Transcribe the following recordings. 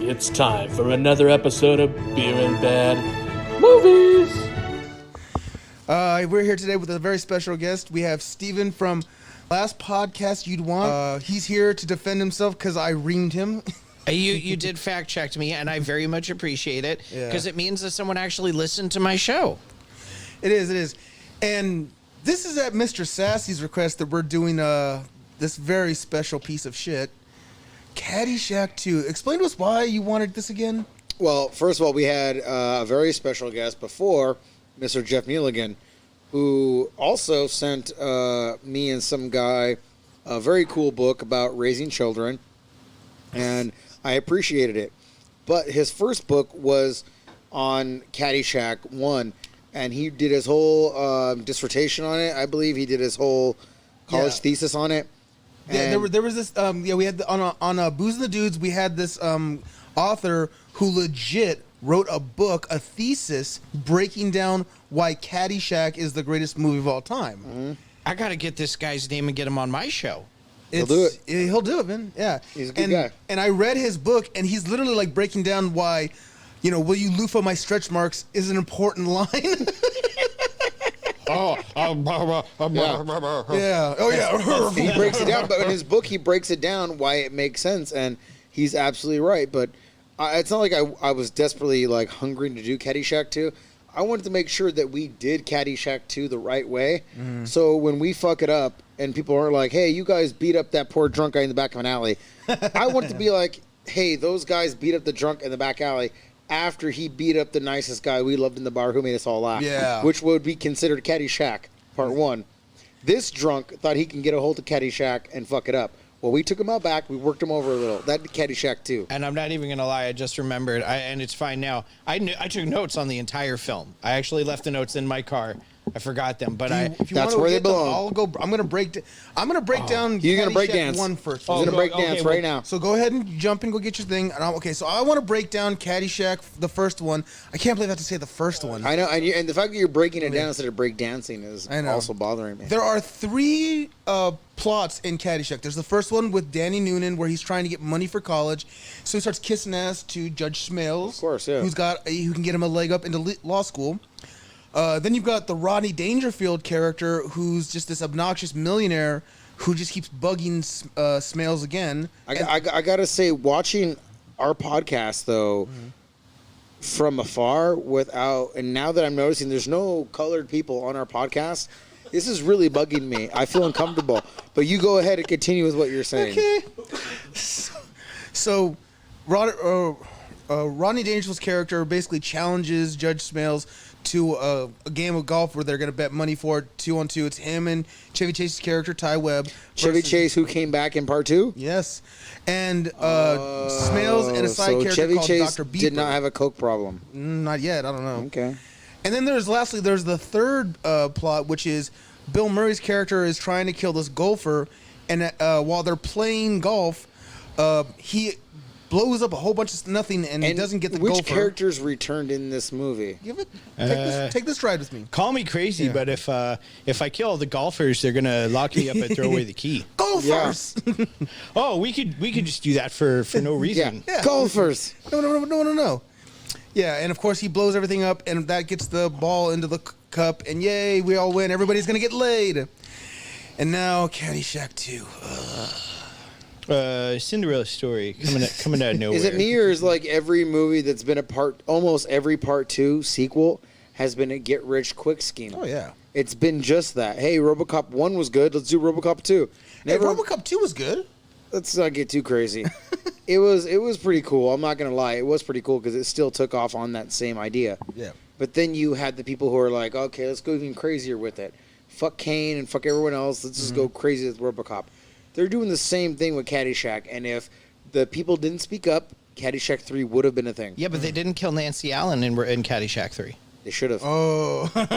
It's time for another episode of Beer and Bad Movies. We're here today with a very special guest. We have Steven from Last Podcast You'd Want. He's here to defend himself because I reamed him. You did fact check me, and I very much appreciate it because it means that someone actually listened to my show. It is. And this is at Mr. Sassy's request that we're doing this very special piece of shit. Caddy Shack 2. Explain to us why you wanted this again. Well, first of all, we had a very special guest before, Mr. Jeff Nealigan, who also sent me and some guy a very cool book about raising children, and I appreciated it. But his first book was on Caddy Shack 1, and he did his whole dissertation on it. I believe he did his whole college thesis on it. Yeah, there was this. We had on Booze and the Dudes. We had this author who legit wrote a book, a thesis, breaking down why Caddy Shack is the greatest movie of all time. Mm-hmm. I got to get this guy's name and get him on my show. He'll do it. He'll do it, man. Yeah, he's a good guy. And I read his book, and he's literally like breaking down why, will you loofah my stretch marks is an important line. Yeah. Oh yeah. He breaks it down, but in his book, he breaks it down why it makes sense, and he's absolutely right. But it's not like I was desperately like hungering to do Caddy Shack 2. I wanted to make sure that we did Caddy Shack 2 the right way. Mm-hmm. So when we fuck it up and people are like, hey, you guys beat up that poor drunk guy in the back of an alley, I want it to be like, hey, those guys beat up the drunk in the back alley after he beat up the nicest guy we loved in the bar who made us all laugh. Yeah. Which would be considered Caddy Shack Part 1. This drunk thought he can get a hold of Caddy Shack and fuck it up. Well, we took him out back. We worked him over a little. That'd be Caddy Shack 2. And I'm not even going to lie. I just remembered, and it's fine now. I took notes on the entire film. I actually left the notes in my car. I forgot them, but that's where they belong. I'm gonna break down. You're gonna break Shack dance 1 first. He's gonna break dance right now. So go ahead and jump and go get your thing. And so I want to break down Caddy Shack, the first one. I can't believe I have to say the first one. I know, and the fact that you're breaking it down instead of break dancing is also bothering me. There are 3 plots in Caddy Shack. There's the first one with Danny Noonan, where he's trying to get money for college, so he starts kissing ass to Judge Smales, of course, yeah, who can get him a leg up into law school. Then you've got the Rodney Dangerfield character, who's just this obnoxious millionaire who just keeps bugging Smales again. I gotta say, watching our podcast though, from afar, and now that I'm noticing there's no colored people on our podcast, this is really bugging me. I feel uncomfortable. But you go ahead and continue with what you're saying. Okay. So Rodney Dangerfield's character basically challenges Judge Smales to a game of golf where they're going to bet money for it, 2-on-2. It's him and Chevy Chase's character, Ty Webb. Chevy Chase, who came back in part 2? Yes. And Smales and a side character Chevy called Chase Dr. Beeper. did not have a coke problem. Not yet. I don't know. Okay. And then there's the third plot, which is Bill Murray's character is trying to kill this golfer, and while they're playing golf, he blows up a whole bunch of nothing, and he doesn't get the golfer. Which characters returned in this movie? Take this ride with me. Call me crazy, but if I kill all the golfers, they're gonna lock me up and throw away the key. Golfers. Yeah. Oh, we could just do that for no reason. Yeah. Golfers. No. Yeah, and of course he blows everything up, and that gets the ball into the cup, and yay, we all win. Everybody's gonna get laid. And now Caddy Shack 2. Cinderella story coming out of nowhere. Is it me, or is like every movie that's been almost every part 2 sequel has been a get rich quick scheme? Oh yeah, it's been just that. Hey, RoboCop 1 was good. Let's do RoboCop 2. Hey, RoboCop 2 was good. Let's not get too crazy. It was pretty cool. I'm not gonna lie, it was pretty cool because it still took off on that same idea. Yeah. But then you had the people who are like, okay, let's go even crazier with it. Fuck Kane and fuck everyone else. Let's just go crazy with RoboCop. They're doing the same thing with Caddy Shack, and if the people didn't speak up, Caddy Shack 3 would have been a thing. Yeah, but they didn't kill Nancy Allen in Caddy Shack 3. They should have. Oh. Spoiler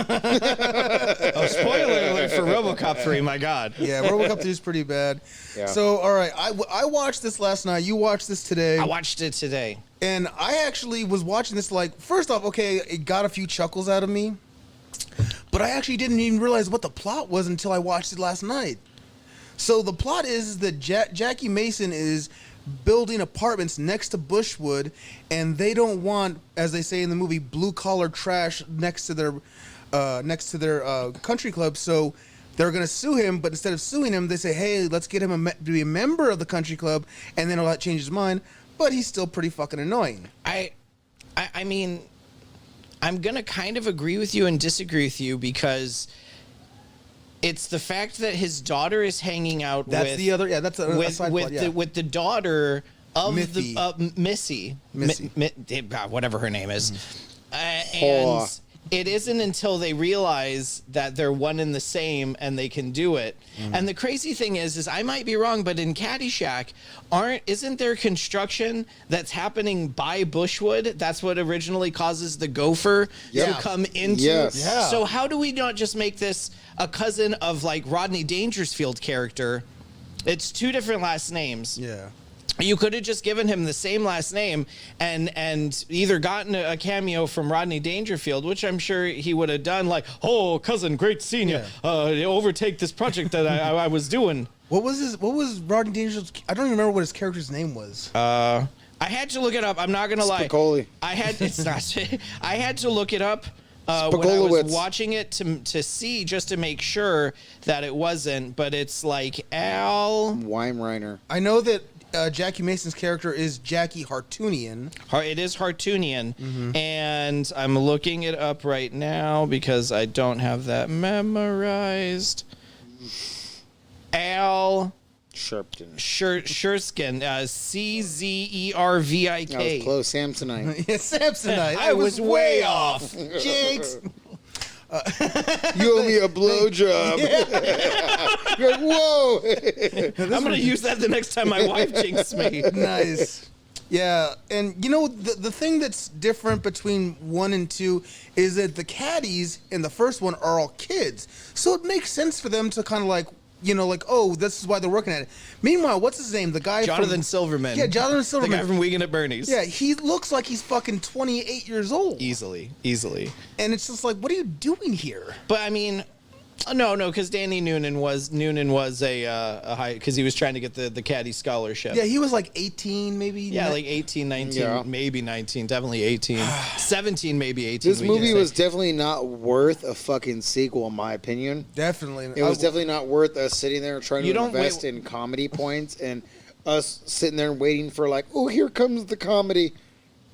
alert for RoboCop 3, my God. Yeah, RoboCop 3 is pretty bad. Yeah. So, all right, I watched this last night. You watched this today. I watched it today. And I actually was watching this first off, okay, it got a few chuckles out of me. But I actually didn't even realize what the plot was until I watched it last night. So the plot is that Jackie Mason is building apartments next to Bushwood, and they don't want, as they say in the movie, blue collar trash next to their country club. So they're going to sue him, but instead of suing him, they say, hey, let's get him to be a member of the country club, and then he'll change his mind. But he's still pretty fucking annoying. I mean, I'm going to kind of agree with you and disagree with you, because it's the fact that his daughter is hanging out That's with... the other... Yeah, that's a side plot, yeah. with the daughter of Missy. Missy. Whatever her name is. Mm-hmm. And it isn't until they realize that they're one and the same and they can do it. Mm-hmm. And the crazy thing is I might be wrong, but in Caddy Shack, isn't there construction that's happening by Bushwood? That's what originally causes the gopher to come into. Yes. Yeah. So how do we not just make this a cousin of like Rodney Dangerfield character? It's two different last names. Yeah. You could have just given him the same last name and either gotten a cameo from Rodney Dangerfield, which I'm sure he would have done, like, oh, cousin, great seeing you. Overtake this project that I was doing. What was Rodney Dangerfield's... I don't even remember what his character's name was. I had to look it up. I'm not going to lie. Spicoli. It's not. I had to look it up when I was Spikolowitz. watching it to see, just to make sure that it wasn't. But it's like Al... Weimreiner. I know that Jackie Mason's character is Jackie Hartunian. It is Hartunian, Mm-hmm. and I'm looking it up right now because I don't have that memorized. Al Sharpton. Shurskin, Czervik. That was close. Samsonite. Yeah, Samsonite. I was way off. Jinx. You owe me a blowjob. You're like, whoa. I'm going to use that the next time my wife jinxes me. Nice. Yeah, and you know, the thing that's different between 1 and 2 is that the caddies in the first one are all kids. So it makes sense for them to kind of like, you know, like, oh, this is why they're working at it. Meanwhile, what's his name? The guy Jonathan from... Silverman. Yeah, Jonathan The Silverman. guy from Weekend at Bernie's. Yeah, he looks like he's fucking 28 years old. Easily. And it's just like, what are you doing here? But I mean, no, because Danny Noonan was a high, because he was trying to get the caddy scholarship. Yeah, he was like 18, maybe. Yeah, like 18, 19, Yeah. maybe 19, definitely 18. 17, maybe 18. This we can movie say. was definitely not worth a fucking sequel, in my opinion. Definitely. It was definitely not worth us sitting there trying You to don't invest in comedy points and us sitting there and waiting for like, oh, here comes the comedy.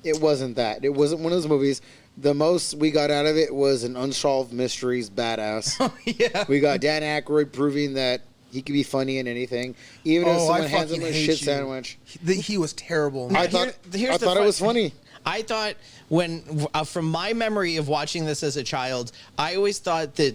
It wasn't that. It wasn't one of those movies. The most we got out of it was an Unsolved Mysteries badass. Yeah. We got Dan Aykroyd proving that he could be funny in anything, even if someone hands him a shit sandwich. He was terrible. I thought it was funny. I thought from my memory of watching this as a child, I always thought that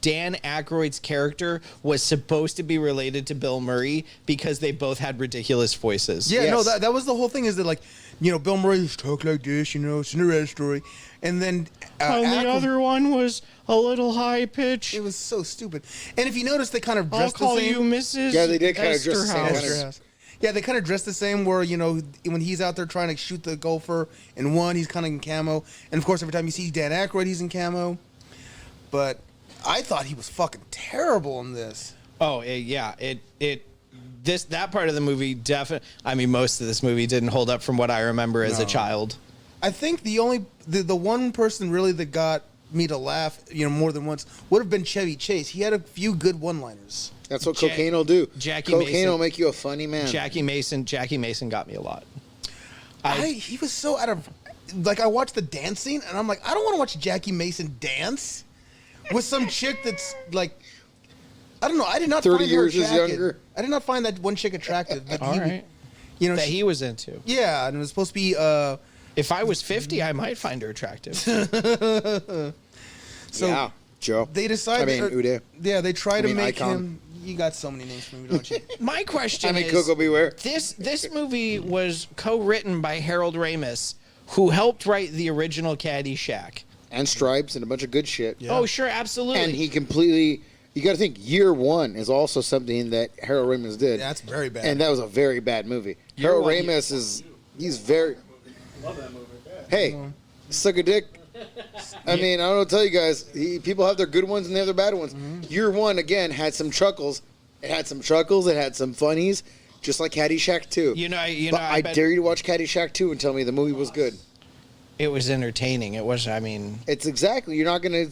Dan Aykroyd's character was supposed to be related to Bill Murray because they both had ridiculous voices. Yeah, Yes. no, that was the whole thing. Is that like, you know, Bill Murray used to talk like this, you know, Cinderella story, and then And the Aykroyd- other one was a little high pitch. it was so stupid. And if you notice, they kind of I'll dressed call the same. you Mrs. Yeah, they did kind of dress the same. Esterhaus. Yeah, they kind of dress the same. Where, you know, when he's out there trying to shoot the golfer in one, he's kind of in camo, and of course, every time you see Dan Aykroyd, he's in camo. But I thought he was fucking terrible in this. Oh, yeah. That part of the movie definitely. I mean, most of this movie didn't hold up from what I remember as a child. I think the one person really that got me to laugh, you know, more than once would have been Chevy Chase. He had a few good one-liners. That's what cocaine will do. Jackie cocaine Mason. will make you a funny man. Jackie Mason got me a lot. He was so out of... Like, I watched the dance scene, and I'm like, I don't want to watch Jackie Mason dance with some chick that's, like... I don't know. I did not 30 find years her is attractive. younger. I did not find that one chick attractive. That All right. You know, That he was into. yeah, and it was supposed to be... If I was 50, I might find her attractive. so yeah, Joe. they decided... Uday. Yeah, they try to make Icon. him... You got so many names for me, don't you? My question is... Coco Beware. This movie was co-written by Harold Ramis, who helped write the original Caddy Shack. And Stripes and a bunch of good shit. Yeah. Oh, sure, absolutely. And he completely... You got to think, Year One is also something that Harold Ramis did. Yeah, that's very bad. And that was a very bad movie. Year Harold One, Ramis he's very... Hey, suck a dick. I mean, I don't know what to tell you guys. People have their good ones and they have their bad ones. Year One, again, had some chuckles. It had some chuckles. It had some funnies. just like Caddy Shack 2. But I dare you to watch Caddy Shack 2 and tell me the movie was good. It was entertaining. It was. I mean, it's exactly. You're not gonna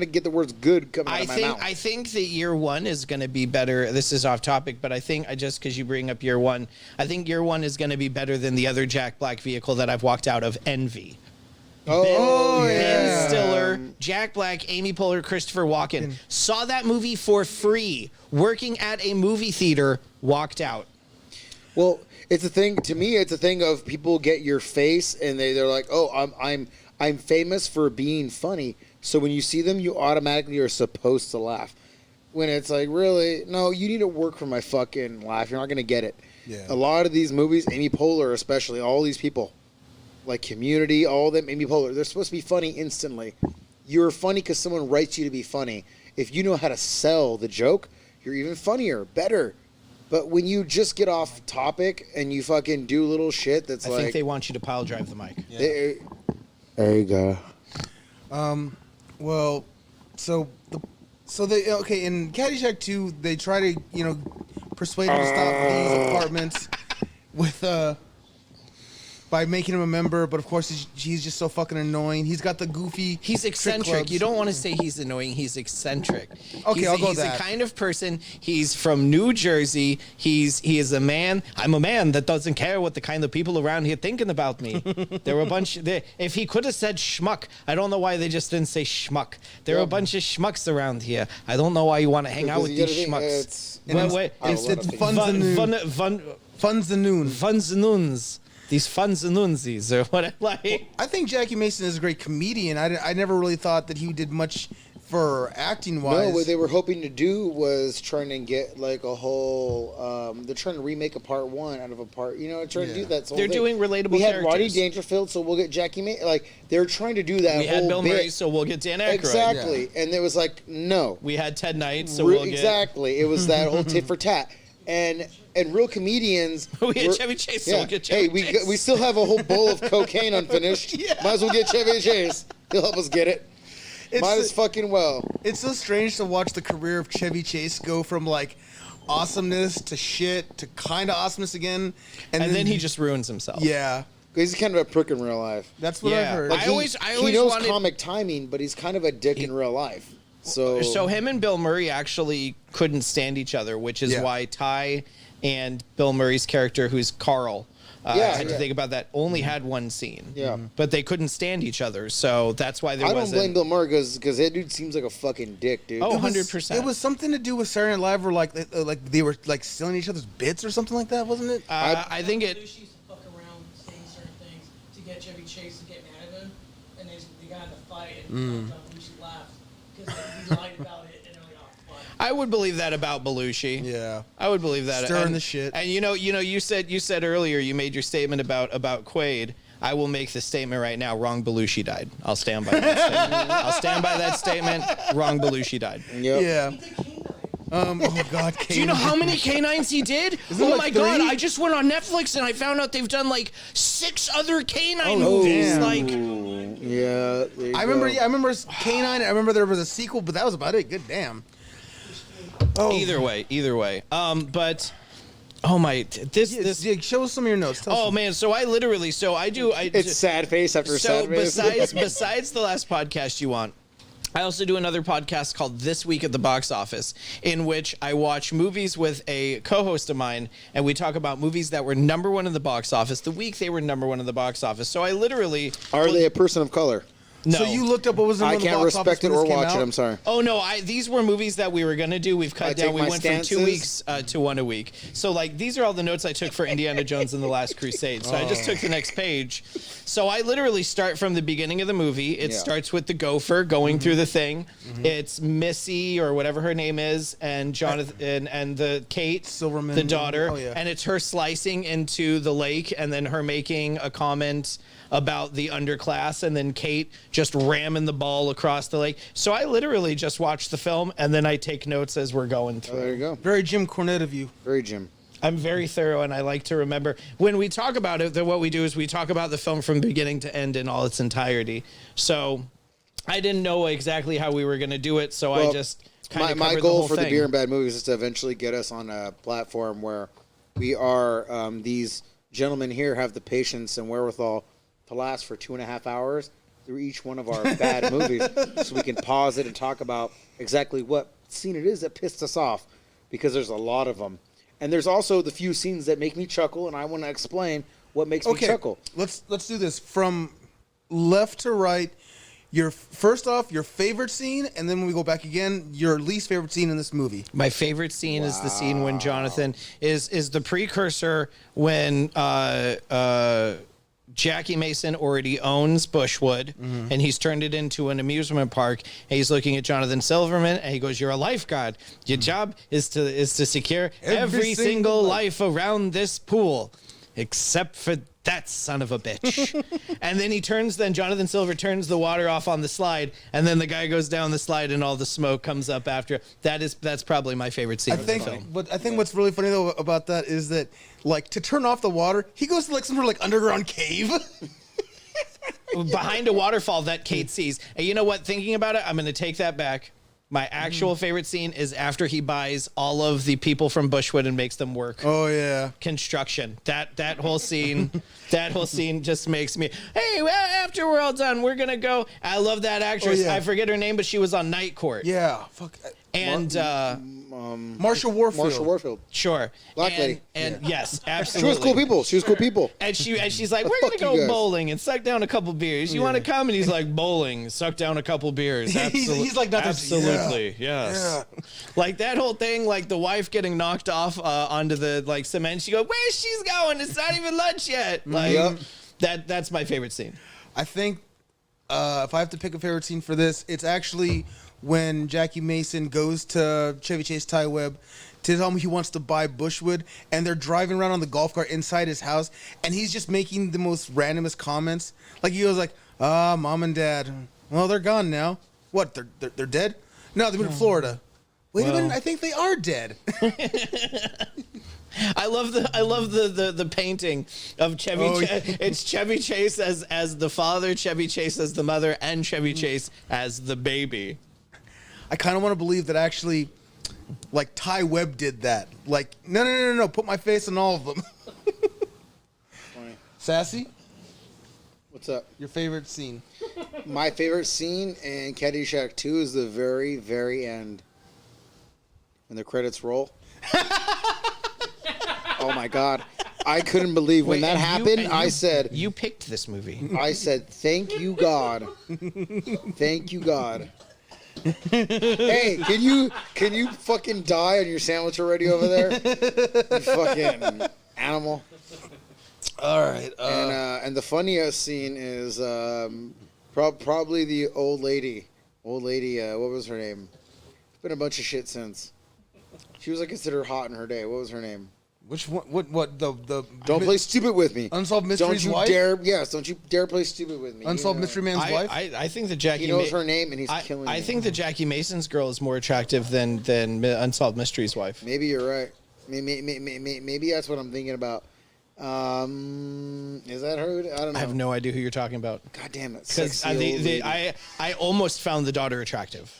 get the words "good" coming out of my mouth. I think that year one is going to be better. This is off topic, but I think just because you bring up year one, I think year one is going to be better than the other Jack Black vehicle that I've walked out of. Envy. Ben Stiller, Jack Black, Amy Poehler, Christopher Walken. Saw that movie for free, working at a movie theater, walked out. Well, it's a thing. To me, it's a thing of people get your face and they're like, "Oh, I'm famous for being funny." So when you see them, you automatically are supposed to laugh. When it's like, really, no, you need to work for my fucking laugh. You're not gonna get it. Yeah. A lot of these movies, Amy Poehler especially, all these people, like Community, all of them, Amy Poehler, they're supposed to be funny instantly. You're funny because someone writes you to be funny. If you know how to sell the joke, you're even funnier, better. But when you just get off topic and you fucking do little shit that's I think they want you to pile drive the mic. Yeah. There you go. Well, so they in Caddy Shack 2, they try to persuade him to stop these apartments with by making him a member, but of course he's just so fucking annoying. He's got the goofy. He's eccentric. You don't want to say he's annoying. He's eccentric. Okay, I'll go he's that. the kind of person. He's from New Jersey. He is a man. I'm a man that doesn't care what the kind of people around here thinking about me. There were a bunch. If he could have said schmuck, I don't know why they just didn't say schmuck. There are a bunch of schmucks around here. I don't know why you want to hang out with these schmucks. It's funds and noons. These funs and noonsies, or what I like. I think Jackie Mason is a great comedian. I never really thought that he did much for acting wise. No, what they were hoping to do was trying to get like a whole. They're trying to remake a part one out of a part. Trying to do that. They're doing relatable. We had characters. Rodney Dangerfield, so we'll get Jackie Mason. Like they're trying to do that. We had Bill Murray, so we'll get Dan Aykroyd. Exactly, and it was like no. We had Ted Knight, so we'll get exactly. It was that whole tit for tat. And real comedians. We had Chevy Chase, so we'll get Chevy Chase. We still have a whole bowl of cocaine unfinished. Might as well get Chevy Chase. He'll help us get it. Might as fucking well. It's so strange to watch the career of Chevy Chase go from like awesomeness to shit to kind of awesomeness again, and then he just ruins himself. Yeah. He's kind of a prick in real life. That's what I've heard. Like I always he knows wanted comic timing, but he's kind of a dick in real life. So him and Bill Murray actually couldn't stand each other, which is why Ty and Bill Murray's character, who's Carl, I had to think about that, only had one scene. Yeah. But they couldn't stand each other, so that's why there I wasn't... don't blame Bill Murray because that dude seems like a fucking dick, dude. Oh, 100%. It was something to do with Saturday Night Live, where like they were like stealing each other's bits or something like that, wasn't it? I think it... Belushi used to fuck around saying certain things to get Chevy Chase to get mad at him, and they got in a fight, and Belushi laughed because he lied about it, and they're like, oh, fuck. I would believe that about Belushi. Yeah. I would believe that. Stirring the shit. And you said earlier, you made your statement about Quaid. I will make the statement right now. Wrong Belushi died. I'll stand by that statement. I'll stand by that statement. Wrong Belushi died. Yep. Yeah. Oh God, Do you know how many canines he did? Oh my God! 3? I just went on Netflix and I found out they've done like 6 other canine Oh, movies. damn. Like, Yeah. There you I remember. go. Yeah, I remember Canine. I remember there was a sequel, but that was about it. Good damn. Oh. either way. But oh my, this. Yeah, show us some of your notes. Tell us Oh some. man, so It's sad face after sad face. besides the last podcast you want, I also do another podcast called This Week at the Box Office, in which I watch movies with a co-host of mine, and we talk about movies that were #1 in the box office the week they were #1 in the box office. So I literally Are they a person of color? no. So you looked up what was in I the can't box office respect it when or this came watch it. out? I'm sorry. Oh no! These were movies that we were gonna do. We've cut I down. take We my went from 2 stances. weeks to 1 a week. So like these are all the notes I took for Indiana Jones and the Last Crusade. So I just took the next page. So I literally start from the beginning of the movie. It starts with the gopher going through the thing. It's Missy or whatever her name is, and Jonathan and the Kate Silverman. the daughter, Oh, yeah. and it's her slicing into the lake, and then her making a comment about the underclass, and then Kate just ramming the ball across the lake. So I literally just watch the film, and then I take notes as we're going through. Oh, there you go. Very Jim Cornette of you. Very Jim. I'm very thorough, and I like to remember. When we talk about it, then what we do is we talk about the film from beginning to end in all its entirety. So I didn't know exactly how we were going to do it, so I Well, just kind of my covered goal the whole for thing. the Beer and Bad Movies is to eventually get us on a platform where these gentlemen here have the patience and wherewithal to last for 2.5 hours through each one of our bad movies, so we can pause it and talk about exactly what scene it is that pissed us off, because there's a lot of them. And there's also the few scenes that make me chuckle, and I want to explain what makes me chuckle. Let's do this from left to right. First off, your favorite scene, and then when we go back again, your least favorite scene in this movie. My favorite scene is the scene when Jonathan is the precursor when Jackie Mason already owns Bushwood, and he's turned it into an amusement park. And he's looking at Jonathan Silverman, and he goes, "You're a lifeguard. Your job is to secure every single life around this pool, except for that son of a bitch." And then Jonathan Silver turns the water off on the slide, and then the guy goes down the slide, and all the smoke comes up after. That's probably my favorite scene of the film. But I think what's really funny though about that is that, like, to turn off the water, he goes to like some sort of like underground cave. Behind a waterfall that Kate sees. And you know what? Thinking about it, I'm going to take that back. My actual favorite scene is after he buys all of the people from Bushwood and makes them work. Oh yeah, construction. That whole scene, just makes me. Hey, well, after we're all done, we're gonna go. I love that actress. Oh, yeah. I forget her name, but she was on Night Court. Yeah, fuck. And Marsha Warfield. Marsha Warfield. Sure. Black lady. And yes, She absolutely. was cool people. And she's like, we're Fuck gonna you go guys. bowling and suck down a couple beers. You want to come? And he's like, bowling, suck down a couple beers. He's like, nothing. Absolutely, yes. Yeah. Like that whole thing, like the wife getting knocked off onto the like cement. She goes, where's she's going? It's not even lunch yet. Like that's my favorite scene. I think if I have to pick a favorite scene for this, it's actually when Jackie Mason goes to Chevy Chase Ty Webb to tell him he wants to buy Bushwood, and they're driving around on the golf cart inside his house, and he's just making the most randomest comments. Like he goes like, Mom and Dad, well, they're gone now. What, they're dead? No, they moved to Florida. Wait a minute, I think they are dead. I love the painting of Chevy. It's Chevy Chase as the father, Chevy Chase as the mother, and Chevy Chase as the baby. I kind of want to believe that actually, like, Ty Webb did that. Like, no, put my face on all of them. Sassy, What's up? your favorite scene? My favorite scene in Caddy Shack 2 is the very, very end. When the credits roll. Oh my God. I couldn't believe when that happened. I said, you picked this movie. I said, thank you, God. Thank you, God. Hey, can you fucking die on your sandwich already over there? You fucking animal. All right. And the funniest scene is probably the old lady. What was her name? It's been a bunch of shit since. She was like considered hot in her day. What was her name? Which one? What? The Don't play stupid with me. Unsolved Mystery's wife? Don't you dare play stupid with me. Unsolved Mystery Man's wife? I think that Jackie. He knows her name and he's killing me. I think that Jackie Mason's girl is more attractive than Unsolved Mystery's wife. Maybe you're right. Maybe that's what I'm thinking about. Is that her? I don't know. I have no idea who you're talking about. God damn it. Because I almost found the daughter attractive.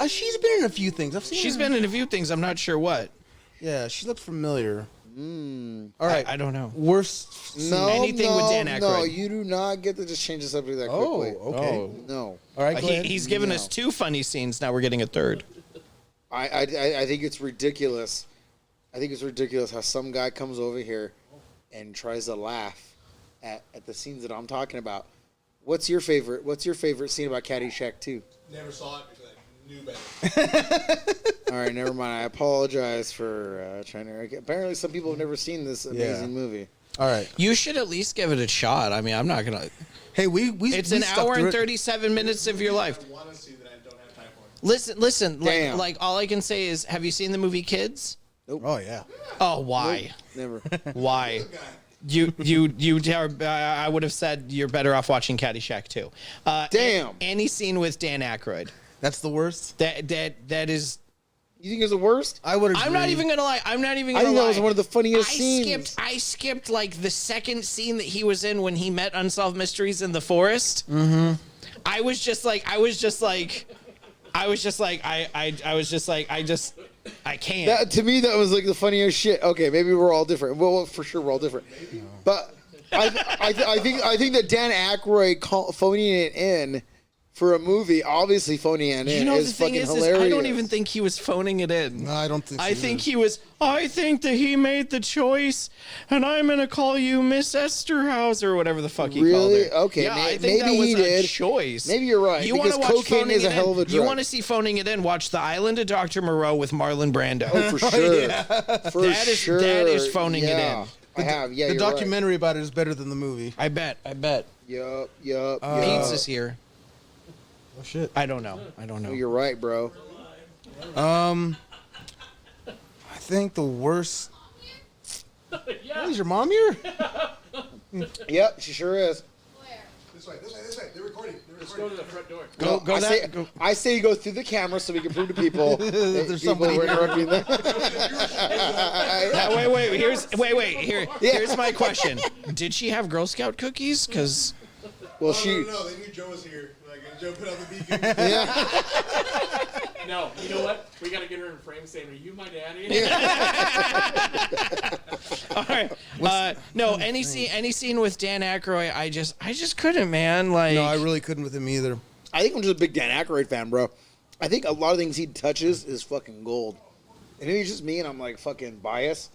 She's been in a few things. I've seen She's her. been in a few things. I'm not sure what. Yeah, she looked familiar. All right. I don't know. Worst. No, Anything with Dan no, Aykroyd. you do not get to just change the subject that quickly. Okay. Oh. No. All right, go ahead. He's given us two funny scenes. Now we're getting a third. I think it's ridiculous. I think it's ridiculous how some guy comes over here and tries to laugh at the scenes that I'm talking about. What's your favorite scene about Caddy Shack 2? Never saw it because I knew better. All right, never mind. I apologize for trying to. Apparently, some people have never seen this amazing movie. All right. You should at least give it a shot. I mean, I'm not gonna. Hey, we It's we an stuck hour through and it. 37 minutes of your life. I want to see that I don't have time for. Listen. Damn. Like all I can say is, have you seen the movie Kids? Oh yeah. Oh, why? Never. Why? I would have said you're better off watching Caddyshack 2. Damn. Any scene with Dan Aykroyd. That's the worst. That is. You think it's the worst? I would agree. I'm not even gonna lie. I think that was one of the funniest scenes. I skipped like the second scene that he was in when he met Unsolved Mysteries in the forest. Mm-hmm. I can't. That to me, that was like the funniest shit. Okay, maybe we're all different. Well, for sure we're all different. But I think that Dan Aykroyd phoning it in for a movie, obviously phoning it in, the is thing fucking is hilarious. I don't even think he was phoning it in. No, I don't think so. I think he was. I think that he made the choice, and I'm gonna call you Miss Esterhaus or whatever the fuck he called Really? her. Okay, Yeah, I think maybe that was he a did. choice. Maybe you're right, You because want to watch cocaine Phoning is a It hell In? of a You drug. want to see Phoning It In? Watch The Island of Dr. Moreau with Marlon Brando. Oh, for sure. For That is- sure. that is phoning it Yeah. in. I have. Yeah, the you're right. documentary about it is better than the movie. I bet. Yup. Pizza's here. Oh shit. I don't know. You're right, bro. I think the worst. Oh, is your mom here? Yep, she sure is. This way. They're recording. Go to the front door. Go I that. say, Go. I say you go through the camera so we can prove to people that There's people somebody were here. interrupting them. Wait. Here's my question. Did she have Girl Scout cookies? Because Well, No, they knew Joe was here. Like, Joe put out the beacon. yeah. No, you know what? We gotta get her in frame saying, "Are you my daddy?" all right. No, any scene with Dan Aykroyd, I just couldn't, man. Like, No, I really couldn't with him either. I think I'm just a big Dan Aykroyd fan, bro. I think a lot of things he touches is fucking gold. And maybe it's just me and I'm like fucking biased.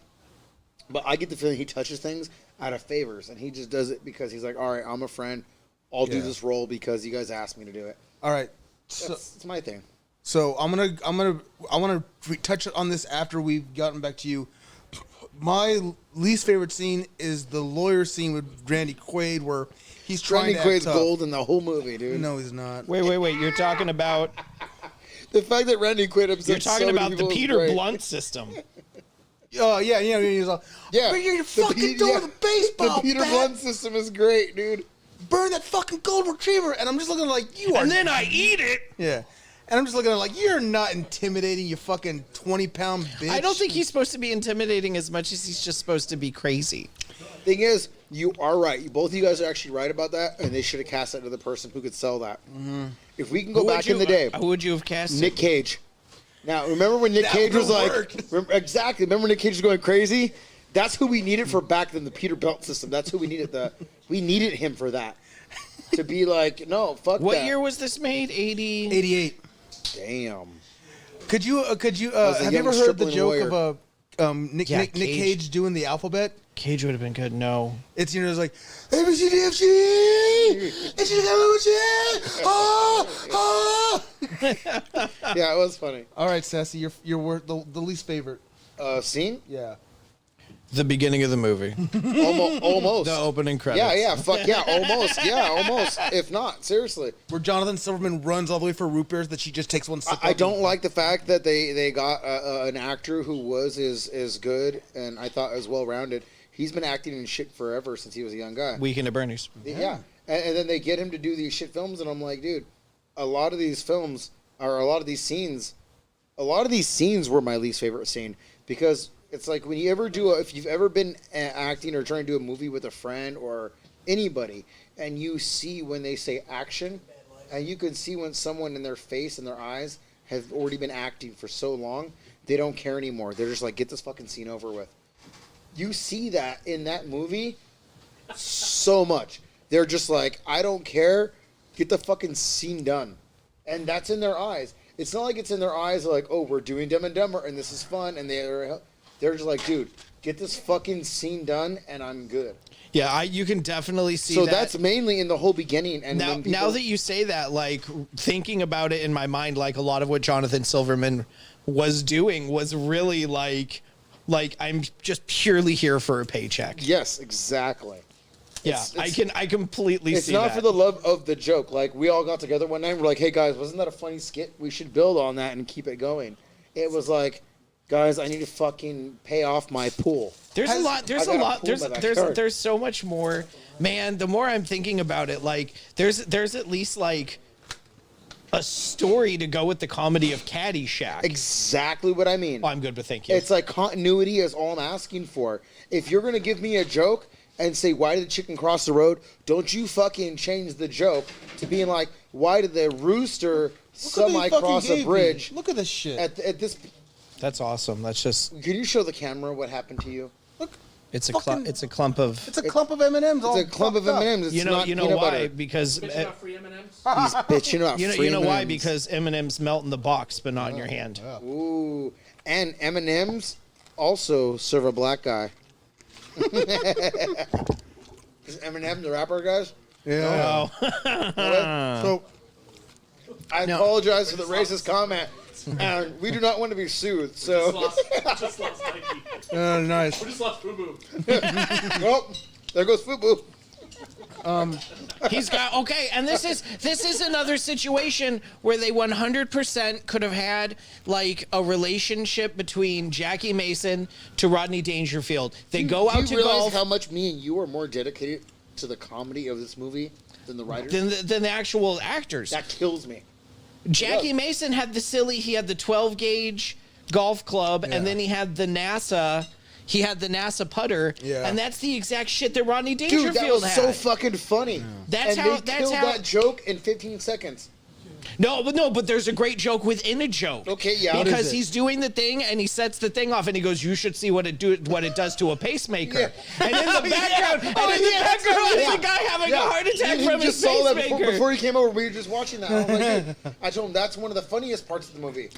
But I get the feeling he touches things out of favors. And he just does it because he's like, all right, I'm a friend. I'll do Yeah. this role because you guys asked me to do it. All right. So, That's my thing. so I want to touch on this after we've gotten back to you. My least favorite scene is the lawyer scene with Randy Quaid, where he's trying Randy to Quaid's act tough. gold in the whole movie, dude. No, he's not. wait. You're talking about The fact that Randy Quaid upset you're talking so many about the people is Peter great. Blunt system. Oh yeah, he's all, Yeah. bring your The fucking Pe- door yeah. to the baseball The Peter bat. Blunt system is great, dude. Burn that fucking gold retriever, and I'm just looking like you are. And then I eat it. yeah, and I'm just looking at it like you're not intimidating, you fucking 20-pound bitch. I don't think he's supposed to be intimidating as much as he's just supposed to be crazy. Thing is, you are right. Both of you guys are actually right about that, and they should have cast that to the person who could sell that. Mm-hmm. If we can go back in the day, Who would you have cast? Nick Cage. Now, remember when Nick That Cage was would've like, worked. exactly. Remember when Nick Cage was going crazy? That's who we needed for back then, the Peter Belt system. That's who we needed. We needed him for that. To be like, no, fuck What that. year was this made? 80. 88. Damn. Could you was a have you young ever heard the stripling joke lawyer. of Nick Yeah, Nick Cage doing the alphabet? Cage would have been good. No. It's it's like ABCDFG. Yeah, it was funny. All right, Sassy, you're the least favorite. Scene? Yeah. The beginning of the movie. Almost. The opening credits. Yeah, fuck yeah, almost. Yeah, almost. If not, seriously. Where Jonathan Silverman runs all the way for root beers that she just takes one sip I of. don't like the fact that they got an actor who was as good and I thought as well rounded. He's been acting in shit forever since he was a young guy. Weekend at Bernie's. Yeah, and then they get him to do these shit films, and I'm like, dude, a lot of these films or a lot of these scenes were my least favorite scene because it's like when you ever if you've ever been acting or trying to do a movie with a friend or anybody, and you see when they say action, and you can see when someone in their face and their eyes have already been acting for so long, they don't care anymore. They're just like, get this fucking scene over with. You see that in that movie so much. They're just like, I don't care. Get the fucking scene done. And that's in their eyes. It's not like it's in their eyes like, oh, we're doing Dumb and Dumber and this is fun. And they're just like, dude, get this fucking scene done and I'm good. Yeah, you can definitely see So that. that's mainly in the whole beginning. And Now, when people, now that you say that, like thinking about it in my mind, like a lot of what Jonathan Silverman was doing was really like I'm just purely here for a paycheck. yes, exactly. Yeah, It's- I completely It's see not that. for the love of the joke. Like, we all got together one night and we're like, hey, guys, wasn't that a funny skit? We should build on that and keep it going. It was like, guys, I need to fucking pay off my pool. There's a lot. There's I a got a lot. pool There's in my there's backyard. there's so much more. Man, the more I'm thinking about it, like there's at least like a story to go with the comedy of Caddy Shack. Exactly what I mean. Oh, I'm good, but thank you. It's like continuity is all I'm asking for. If you're going to give me a joke and say, why did the chicken cross the road? Don't you fucking change the joke to being like, why did the rooster Look what they fucking semi-cross gave a me. bridge Look at this shit. at this... That's awesome. That's just Can you show the camera what happened to you? Look, it's a Fucking- it's a clump of it's a clump of M&Ms. It's a clump of M&Ms. It's you know not peanut why butter. because Bitch about free M&Ms? He's bitching about you free know why M&Ms. because M&Ms melt in the box but not in your hand. Ooh, and M&Ms also serve a black guy. Is Eminem the rapper, guys? Yeah. Oh. So I apologize for the racist comment. And we do not want to be soothed, so. Just lost Nike. nice. We just lost Boo Boo. Oh, there goes Fubu. He's got okay, and this is another situation where they 100% could have had like a relationship between Jackie Mason to Rodney Dangerfield. They go out Do to you realize golf how much me and you are more dedicated to the comedy of this movie than the writers? than the actual actors. That kills me. Jackie Mason had the 12 gauge golf club, Yeah. and then he had the NASA. He had the NASA putter, Yeah. and that's the exact shit that Rodney Dangerfield Dude, that was had. so fucking funny. That's and how- they that's killed how- that joke in 15 seconds. No, but there's a great joke within a joke. Okay, yeah. What is Because it? he's doing the thing and he sets the thing off and he goes, "You should see what it does to a pacemaker." Yeah. And in the background, is the guy having a heart attack He from his just saw that pacemaker. before he came over. We were just watching that. I was like, dude, I told him that's one of the funniest parts of the movie.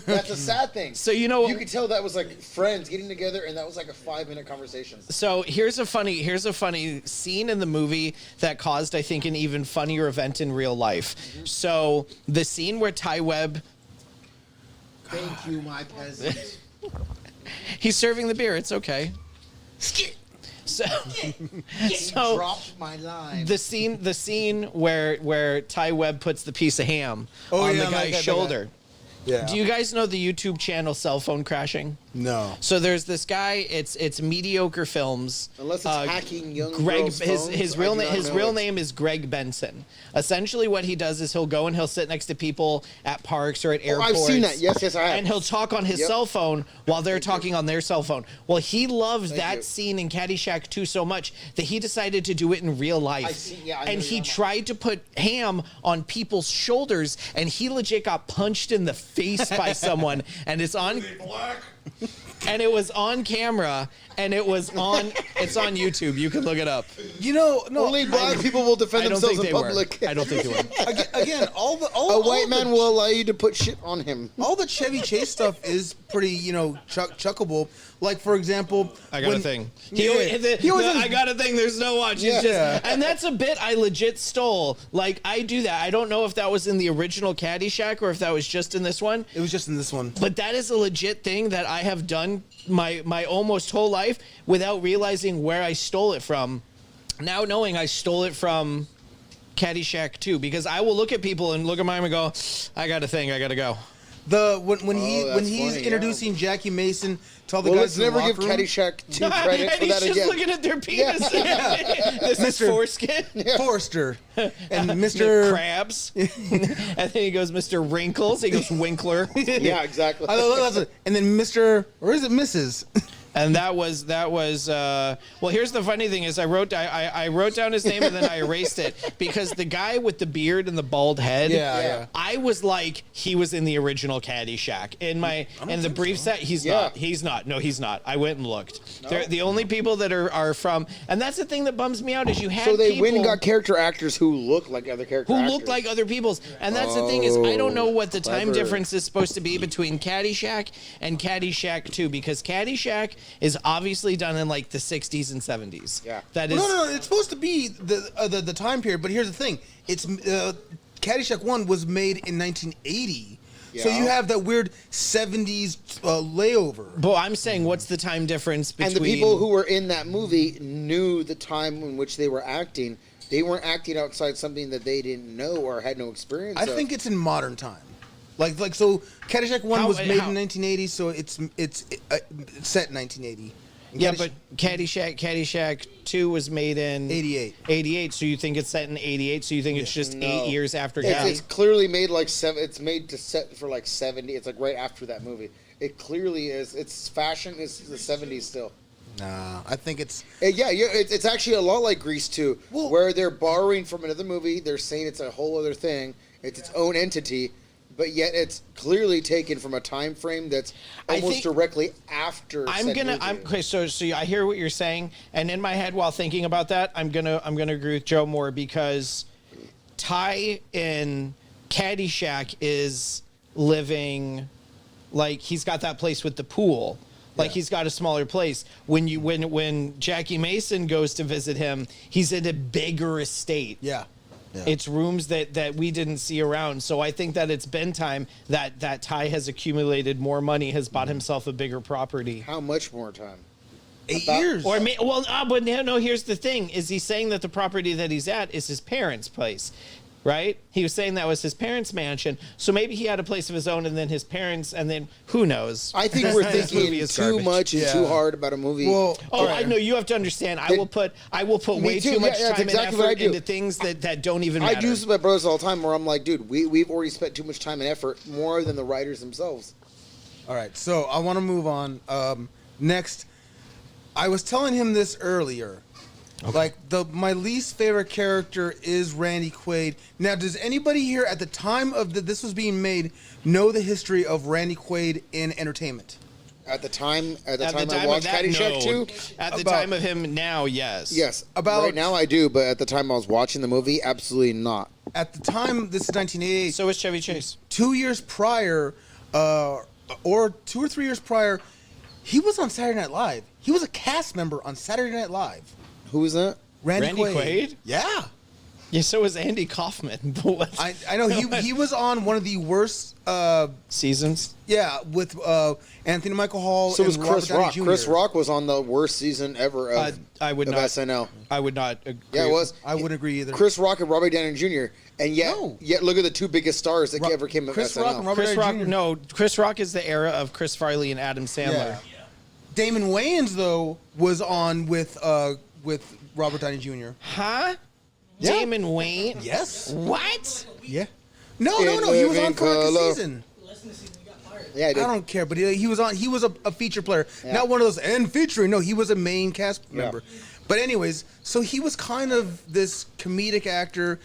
That's a sad thing. So you know, You could tell that was like friends getting together, and that was like a 5-minute conversation. so here's a funny scene in the movie that caused, I think, an even funnier event in real life. So the scene where Ty Webb, Thank you, my peasant. he's serving the beer. It's okay. So, so Dropped my line. the scene where Ty Webb puts the piece of ham Oh, on yeah, the that guy's guy. shoulder. Yeah. Do you guys know the YouTube channel Cell Phone Crashing? No. So there's this guy. It's mediocre films. Unless it's hacking young Greg, girls' phones, his I real do name not know it. name is Greg Benson. Essentially, what he does is he'll go and he'll sit next to people at parks or at Oh, airports. I've seen that. Yes, I have. And he'll talk on his Yep. cell phone while they're talking on their cell phone. Well, he loves Thank that you. scene in Caddyshack 2 so much that he decided to do it in real life. I see- yeah, I know and you're he talking about. tried to put ham on people's shoulders, and he legit got punched in the face by someone. And it's on. And it was on camera, and it's on YouTube. You can look it up. You know, no. Only black people will defend I don't themselves think in they were. public. I don't think they were. Again, all A white man will allow you to put shit on him. all the Chevy Chase stuff is pretty, chuckable. Like, for example, I got a thing. He always has- I got a thing. There's no watch. He's Yeah. and that's a bit I legit stole. Like, I do that. I don't know if that was in the original Caddyshack or if that was just in this one. It was just in this one. But that is a legit thing that I have done my almost whole life without realizing where I stole it from. Now knowing I stole it from Caddyshack 2, because I will look at people and look at mine and go, I got a thing. I got to go. When that's he's funny, introducing Jackie Mason to all the Well, guys let's in the never give locker room, Caddyshack 2 credit and for he's that just again. looking at their penis. This is Mr. foreskin. Forrester and Mr. Mr. Krabs. And then he goes, Mr. Wrinkles. He goes, Winkler. Yeah, exactly. I love that. And then Mr. Or is it Mrs.? And that was well, here's the funny thing is I wrote down his name and then I erased it because the guy with the beard and the bald head, Yeah. I was like, he was in the original Caddyshack. In the brief set, he's Yeah. not. He's not. No, he's not. I went and looked. They're the only people that are from, and that's the thing that bums me out is you had So they people went and got character actors who look like other character who actors. look like other people's. And that's the thing is I don't know what the time clever. difference is supposed to be between Caddyshack and Caddyshack 2 because Caddyshack is obviously done in like the 60s and 70s. Yeah. That is No. It's supposed to be the time period, but here's the thing: it's Caddyshack 1 was made in 1980, so Yeah. you have that weird 70s layover. But I'm saying what's the time difference between And the people who were in that movie knew the time in which they were acting. They weren't acting outside something that they didn't know or had no experience I of. think it's in modern time. Like so, Caddyshack 1 was made how- in 1980, so it's set in 1980. And Yeah, but Caddyshack 2 was made in 88. 88, so you think it's set in 88, so you think it's just 8 years after Caddy? It's clearly made like It's made to set for like 70. It's like right after that movie. It clearly is. Its fashion is the 70s still. Nah, I think it's Yeah, it's actually a lot like Grease 2, Well- where they're borrowing from another movie. They're saying it's a whole other thing. It's its own entity, but yet it's clearly taken from a time frame that's I almost think- directly after. Okay. So I hear what you're saying, and in my head, while thinking about that, I'm gonna agree with Joe more because Ty in Caddy Shack is living like he's got that place with the pool. Like he's got a smaller place. When Jackie Mason goes to visit him, he's in a bigger estate. Yeah. It's rooms that we didn't see around. So I think that it's been time that Ty has accumulated more money, has bought himself a bigger property. How much more time? 8 years. Or but no. Here's the thing: is he saying that the property that he's at is his parents' place, right? He was saying that was his parents' mansion. So maybe he had a place of his own, and then his parents, and then who knows? I think we're This movie thinking is too garbage. much and too hard about a movie. Well, I know you have to understand. I will put way too. too much Yeah, that's time exactly and what I effort do. into things that don't even I matter. do this with my brothers all the time where I'm like, dude, we've already spent too much time and effort, more than the writers themselves. all right. So I want to move on. Next, I was telling him this earlier. Like my least favorite character is Randy Quaid. Now, does anybody here at the time of this was being made know the history of Randy Quaid in entertainment? At the time I of watched that, Caddy Shack no. 2, At the About- time of him now, yes. yes. About- right now I do, but at the time I was watching the movie, absolutely not. At the time, this is 1988. So is Chevy Chase. 2 years prior, or 2 or 3 years prior, he was on Saturday Night Live. He was a cast member on Saturday Night Live. Who was that? Randy Quaid? Yeah. Yeah, so was Andy Kaufman. I know he was on one of the worst Seasons. with Anthony Michael Hall So and was Robert Chris Downey Rock. Jr. Chris Rock was on the worst season ever of, I would of not. SNL. I would not agree. Yeah, it was. I wouldn't agree either. Chris Rock and Robert Downey Jr. And yet, No. yet look at the two biggest stars that Ro- ever came of Chris SNL. Rock and Robert Chris Downey Rock. Jr. No, Chris Rock is the era of Chris Farley and Adam Sandler. Yeah. Damon Wayans though was on with Robert Downey Jr. Huh? Yeah. Damon Wayne. Yes. What? Yeah. No. He was on for like a season. Less than a season, he got fired. Yeah, I I did. don't care, but he was on. He was a feature player, Yeah. not one of those and featuring. No, he was a main cast member. But anyways, so he was kind of this comedic actor.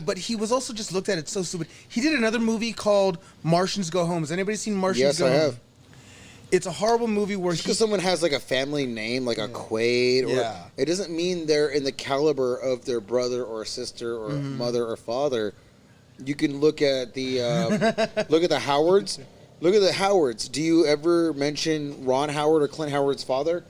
But he was also just looked at it so stupid. He did another movie called Martians Go Home. Has anybody seen Martians Yes, Go I Home? have. It's a horrible movie where Just because someone has like a family name, like a Quaid, or Yeah. it doesn't mean they're in the caliber of their brother or sister or mother or father. You can look at the look at the Howards. Look at the Howards. Do you ever mention Ron Howard or Clint Howard's father,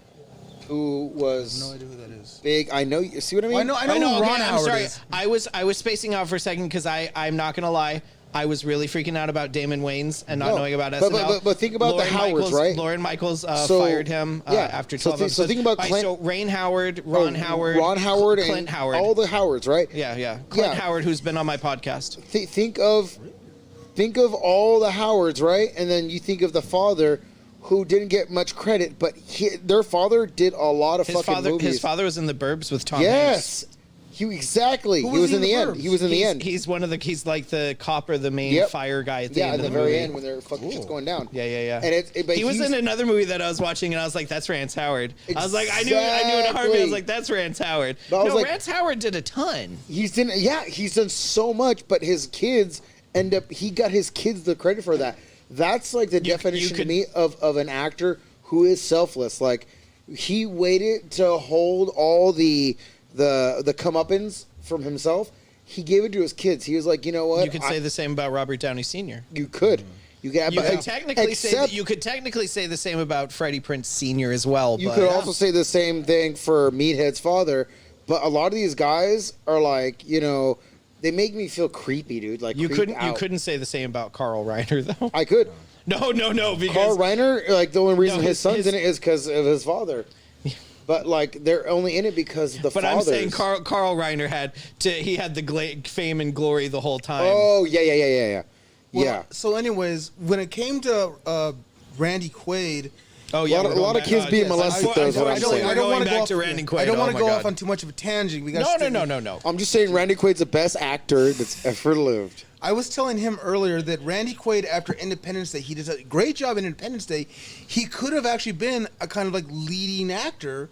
who was no idea who that is. big? I know. You see what I mean? Well, I know who okay, Ron I'm Howard sorry. is. I was spacing out for a second because I'm not gonna lie. I was really freaking out about Damon Wayans and not No, knowing about but- SNL. but think about the Howards, right? Lauren Michaels So, fired him yeah. after So 12 think- so episodes. think about Right, Clint- so Rain Howard, Ron Howard, and Clint Howard. all the Howards, right? yeah. Clint Yeah. Howard, who's been on my podcast. Think of all the Howards, right? And then you think of the father, who didn't get much credit, but their father did a lot of fucking movies. His father was in The Burbs with Tom Hanks. Yes, exactly. Who He was was in he the in end. The He was in the end. He's he's like the cop or the main Yep. fire guy at the Yeah, end at of the the very movie. end when their fucking shit's going down. Yeah. And but he was he's- in another movie that I was watching, and I was like, "That's Rance Howard." I was like, I knew in a heartbeat. I was Exactly. like, "That's Rance Howard." But I was No, like- Rance Howard did a ton. He's done so much, but his kids end up. He got his kids the credit for that. That's like the definition to could- me of an actor who is selfless. Like he waited to hold all the comeuppance from himself. He gave it to his kids. He was like, you know what? You could say the same about Robert Downey Sr. You could. You could. You but- could technically say that, except you could technically say the same about Freddie Prinze Sr. as well. you but could also say the same thing for Meathead's father. But a lot of these guys are like, they make me feel creepy, dude. Like you creeped out. couldn't say the same about Carl Reiner though. I could. No, because Carl Reiner, like the only reason No, his his- son's his- in it is because of his father. But like they're only in it because of the But fathers. I'm saying Carl Reiner had the fame and glory the whole time. Oh yeah. Well, Yeah. So, anyways, when it came to Randy Quaid, Oh yeah, A lot we're of going back- kids being yes, molested, though, is what I'm unfortunately, saying. we're I don't going want to back go to off, Randy Quaid. I don't oh want to my go God. off on too much of a tangent. We got No. I'm just saying Randy Quaid's the best actor that's ever lived. I was telling him earlier that Randy Quaid, after Independence Day, he did a great job in Independence Day. He could have actually been a kind of like leading actor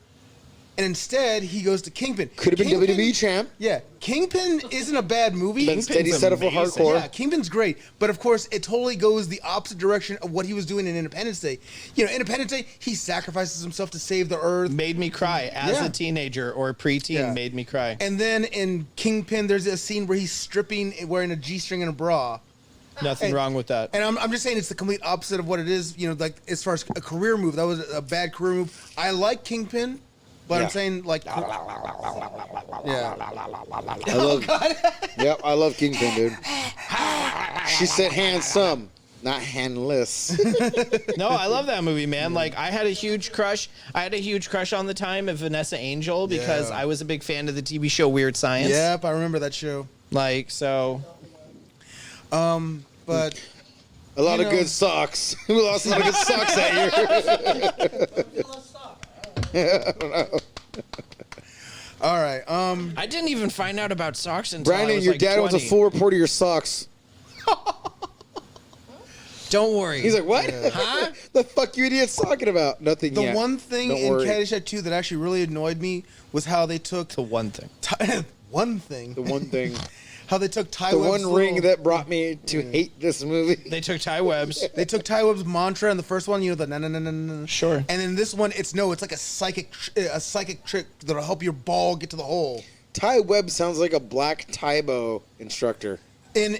and instead he goes to Kingpin. Could have been Kingpin- WWE champ. Yeah, Kingpin isn't a bad movie. Been steady set up for amazing. hardcore. Yeah, Kingpin's great, but of course it totally goes the opposite direction of what he was doing in Independence Day. You know, Independence Day, he sacrifices himself to save the Earth. Made me cry as Yeah. a teenager or a preteen. Yeah. Made me cry. And then in Kingpin, there's a scene where he's stripping, wearing a G-string and a bra. Nothing wrong with that. And I'm just saying it's the complete opposite of what it is. You know, like as far as a career move, that was a bad career move. I like Kingpin, but Yeah. I'm saying like, yeah. I love. Yep, I love Kingpin, dude. She said handsome, not handless. No, I love that movie, man. Like, I had a huge crush. I had a huge crush on the time of Vanessa Angel because Yeah. I was a big fan of the TV show Weird Science. Yep, I remember that show. Like, so. But A lot You of know- good socks. We lost a lot of good socks that year. Let's stop. all right, I didn't even find out about socks until I Brandon, was your like dad 20. wants a full report of your socks. Don't worry. He's like, what? Huh? The fuck you idiots talking about? Nothing the yet. one thing Don't in worry. Caddy Shack 2 that actually really annoyed me was how they took The one thing. one thing, The one thing. how they took Ty The Webb's one ring little- that brought me to hate this movie. They took Ty Webb's. They took Ty Webb's mantra in the first one, you know, the na na na na na. Sure. And in this one, it's like a psychic trick that'll help your ball get to the hole. Ty Webb sounds like a black Taibo instructor. In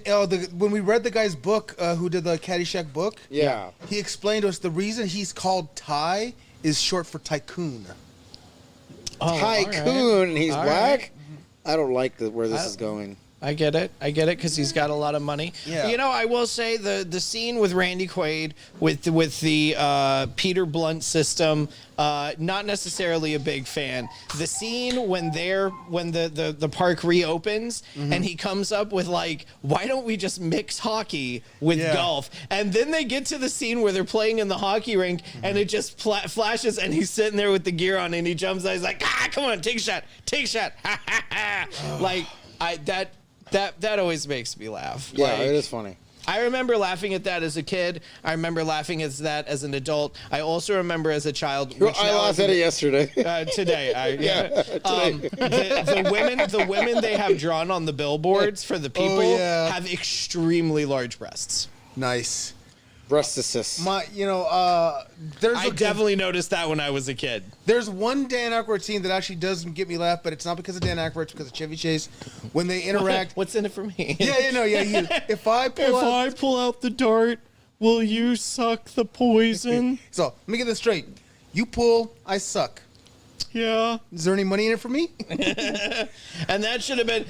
when we read the guy's book, who did the Caddy Shack book, Yeah. he explained to us the reason he's called Ty is short for tycoon. Oh, all right. Tycoon, and he's All black? right. I don't like where this is going. I get it because he's got a lot of money. Yeah. You know, I will say the scene with Randy Quaid with the Peter Blunt system, not necessarily a big fan. The scene when the park reopens and he comes up with like, why don't we just mix hockey with Yeah. golf? And then they get to the scene where they're playing in the hockey rink and it just flashes and he's sitting there with the gear on and he jumps out. He's like, come on, take a shot, like that always makes me laugh. Yeah, Like, it is funny. I remember laughing at that as a kid. I remember laughing at that as an adult. I also remember as a child. Which I now laughed as at an- it yesterday. Today, the women they have drawn on the billboards for the people yeah. have extremely large breasts. Nice. Breasticis. There's I definitely noticed that when I was a kid. There's one Dan Aykroyd scene that actually doesn't get me laugh, but it's not because of Dan Aykroyd, it's because of Chevy Chase when they interact. What's in it for me? If I pull out, pull out the dart, will you suck the poison? so let me get this straight. You pull, I suck. Yeah. Is there any money in it for me? And that should have been.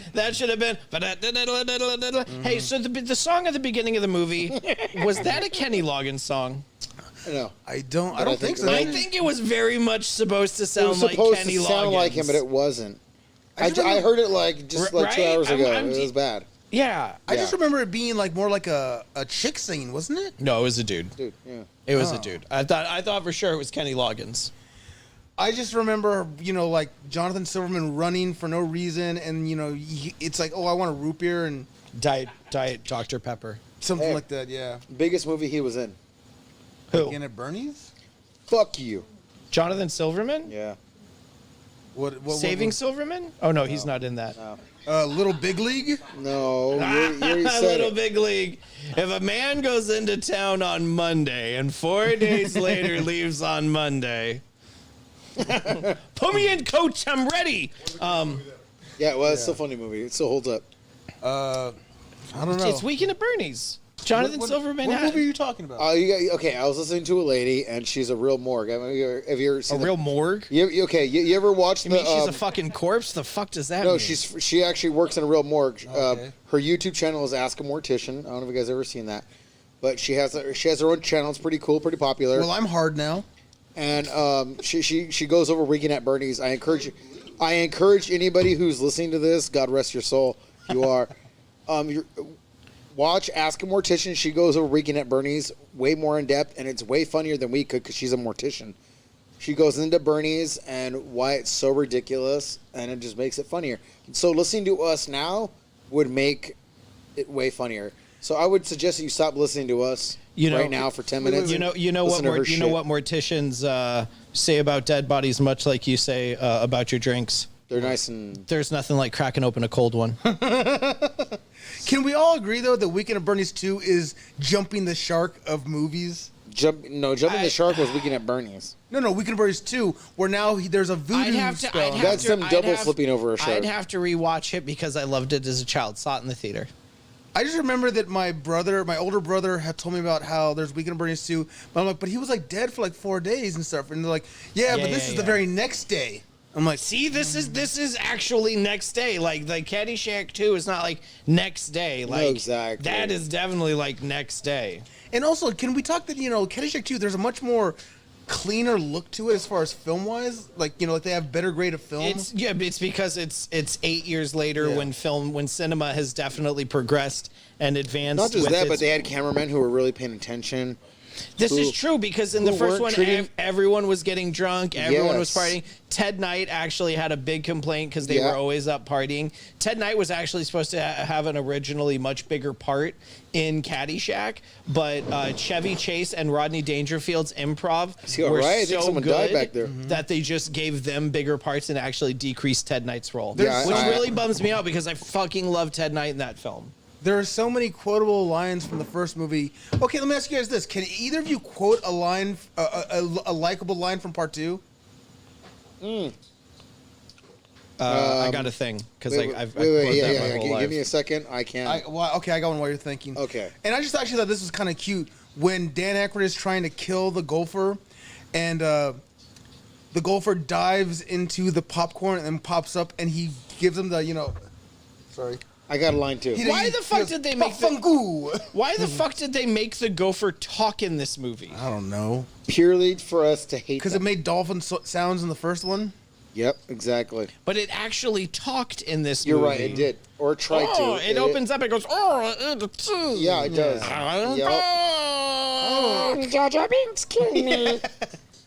Hey, so the song at the beginning of the movie, was that a Kenny Loggins song? No. I don't think so. I think it was very much supposed to It sound was like supposed Kenny to Loggins. sound like him, but it wasn't. I I, just remember- heard it like just like 2 Right? hours ago. I'm- It was bad. Yeah. I just Yeah. remember it being like more like a chick scene, wasn't it? No, it was a dude. Dude, yeah. It was a dude. I thought for sure it was Kenny Loggins. I just remember, like Jonathan Silverman running for no reason, and it's like, oh, I want a root beer and Diet Dr. Pepper. something Hey. like that. Yeah. Biggest movie he was in. Who? Again at Bernie's. Fuck you. Jonathan Silverman? Yeah. What Saving Silverman? Oh no, he's not in that. No. Little Big League. No. You already said Little it. Big League. If a man goes into town on Monday and 4 days later leaves on Monday, put me in, coach. I'm ready. Yeah, well, it's still a funny movie. It still holds up. I don't know. It's Weekend at Bernie's. Jonathan Silverman What had movie are you talking about? Okay, I was listening to a lady, and she's a real morgue. Have you ever a seen real morgue. You ever watched You the? mean she's a fucking corpse? The fuck does that no, mean? she actually works in a real morgue. Okay. Her YouTube channel is Ask a Mortician. I don't know if you guys ever seen that, but she has her own channel. It's pretty cool, pretty popular. Well, I'm hard now. And she goes over Weekend at Bernie's. I encourage anybody who's listening to this, God rest your soul, you are, watch Ask a Mortician. She goes over Weekend at Bernie's way more in depth, and it's way funnier than we could because she's a mortician. She goes into Bernie's and why it's so ridiculous, and it just makes it funnier. So listening to us now would make it way funnier. So I would suggest that you stop listening to us right now for 10 minutes. You know Listen to her what shit. morticians say about dead bodies, much like you say about your drinks. They're nice and There's nothing like cracking open a cold one. Can we all agree though that Weekend at Bernie's 2 is jumping the shark of movies? jumping the shark was Weekend at Bernie's. No, Weekend at Bernie's 2, where now there's a voodoo spell. That's them double flipping over a shark. I'd have to rewatch it because I loved it as a child. Saw it in the theater. I just remember that my older brother, had told me about how there's Weekend at Bernie's 2, but I'm like, but he was like dead for like 4 days and stuff, and they're like, but this is the very next day. I'm like, see, this is actually next day. Like the Caddy Shack 2 is not like next day. Like exactly. That is definitely like next day. and also, can we talk that Caddy Shack 2? There's a much more cleaner look to it as far as film wise. Like they have better grade of film. It's because it's 8 years later when cinema has definitely progressed and advanced. Not just that, but they had cameramen who were really paying attention. This is true because in the first one, everyone was getting drunk, everyone was partying. Ted Knight actually had a big complaint because they were always up partying. Ted Knight was actually supposed to have an originally much bigger part in Caddy Shack, but Chevy Chase and Rodney Dangerfield's improv were so good back there. that they just gave them bigger parts and actually decreased Ted Knight's role, which I really bums me out because I fucking love Ted Knight in that film. There are so many quotable lines from the first movie. Okay, let me ask you guys this: can either of you quote a line, a likable line from part 2? I got a thing because I've wait, that my whole life. Give me a second. I can't. I got one while you're thinking. Okay. And I just actually thought this was kind of cute when Dan Aykroyd is trying to kill the golfer, and the golfer dives into the popcorn and then pops up, and he gives him the sorry. I got a line too. Why the fuck did they make the gopher talk in this movie? I don't know. Purely for us to hate. Because it made dolphin sounds in the first one. Yep, exactly. But it actually talked in this You're movie. right, it did. Or tried to. It opens up, it goes, yeah, it does. Jar Jar Binks, kill me.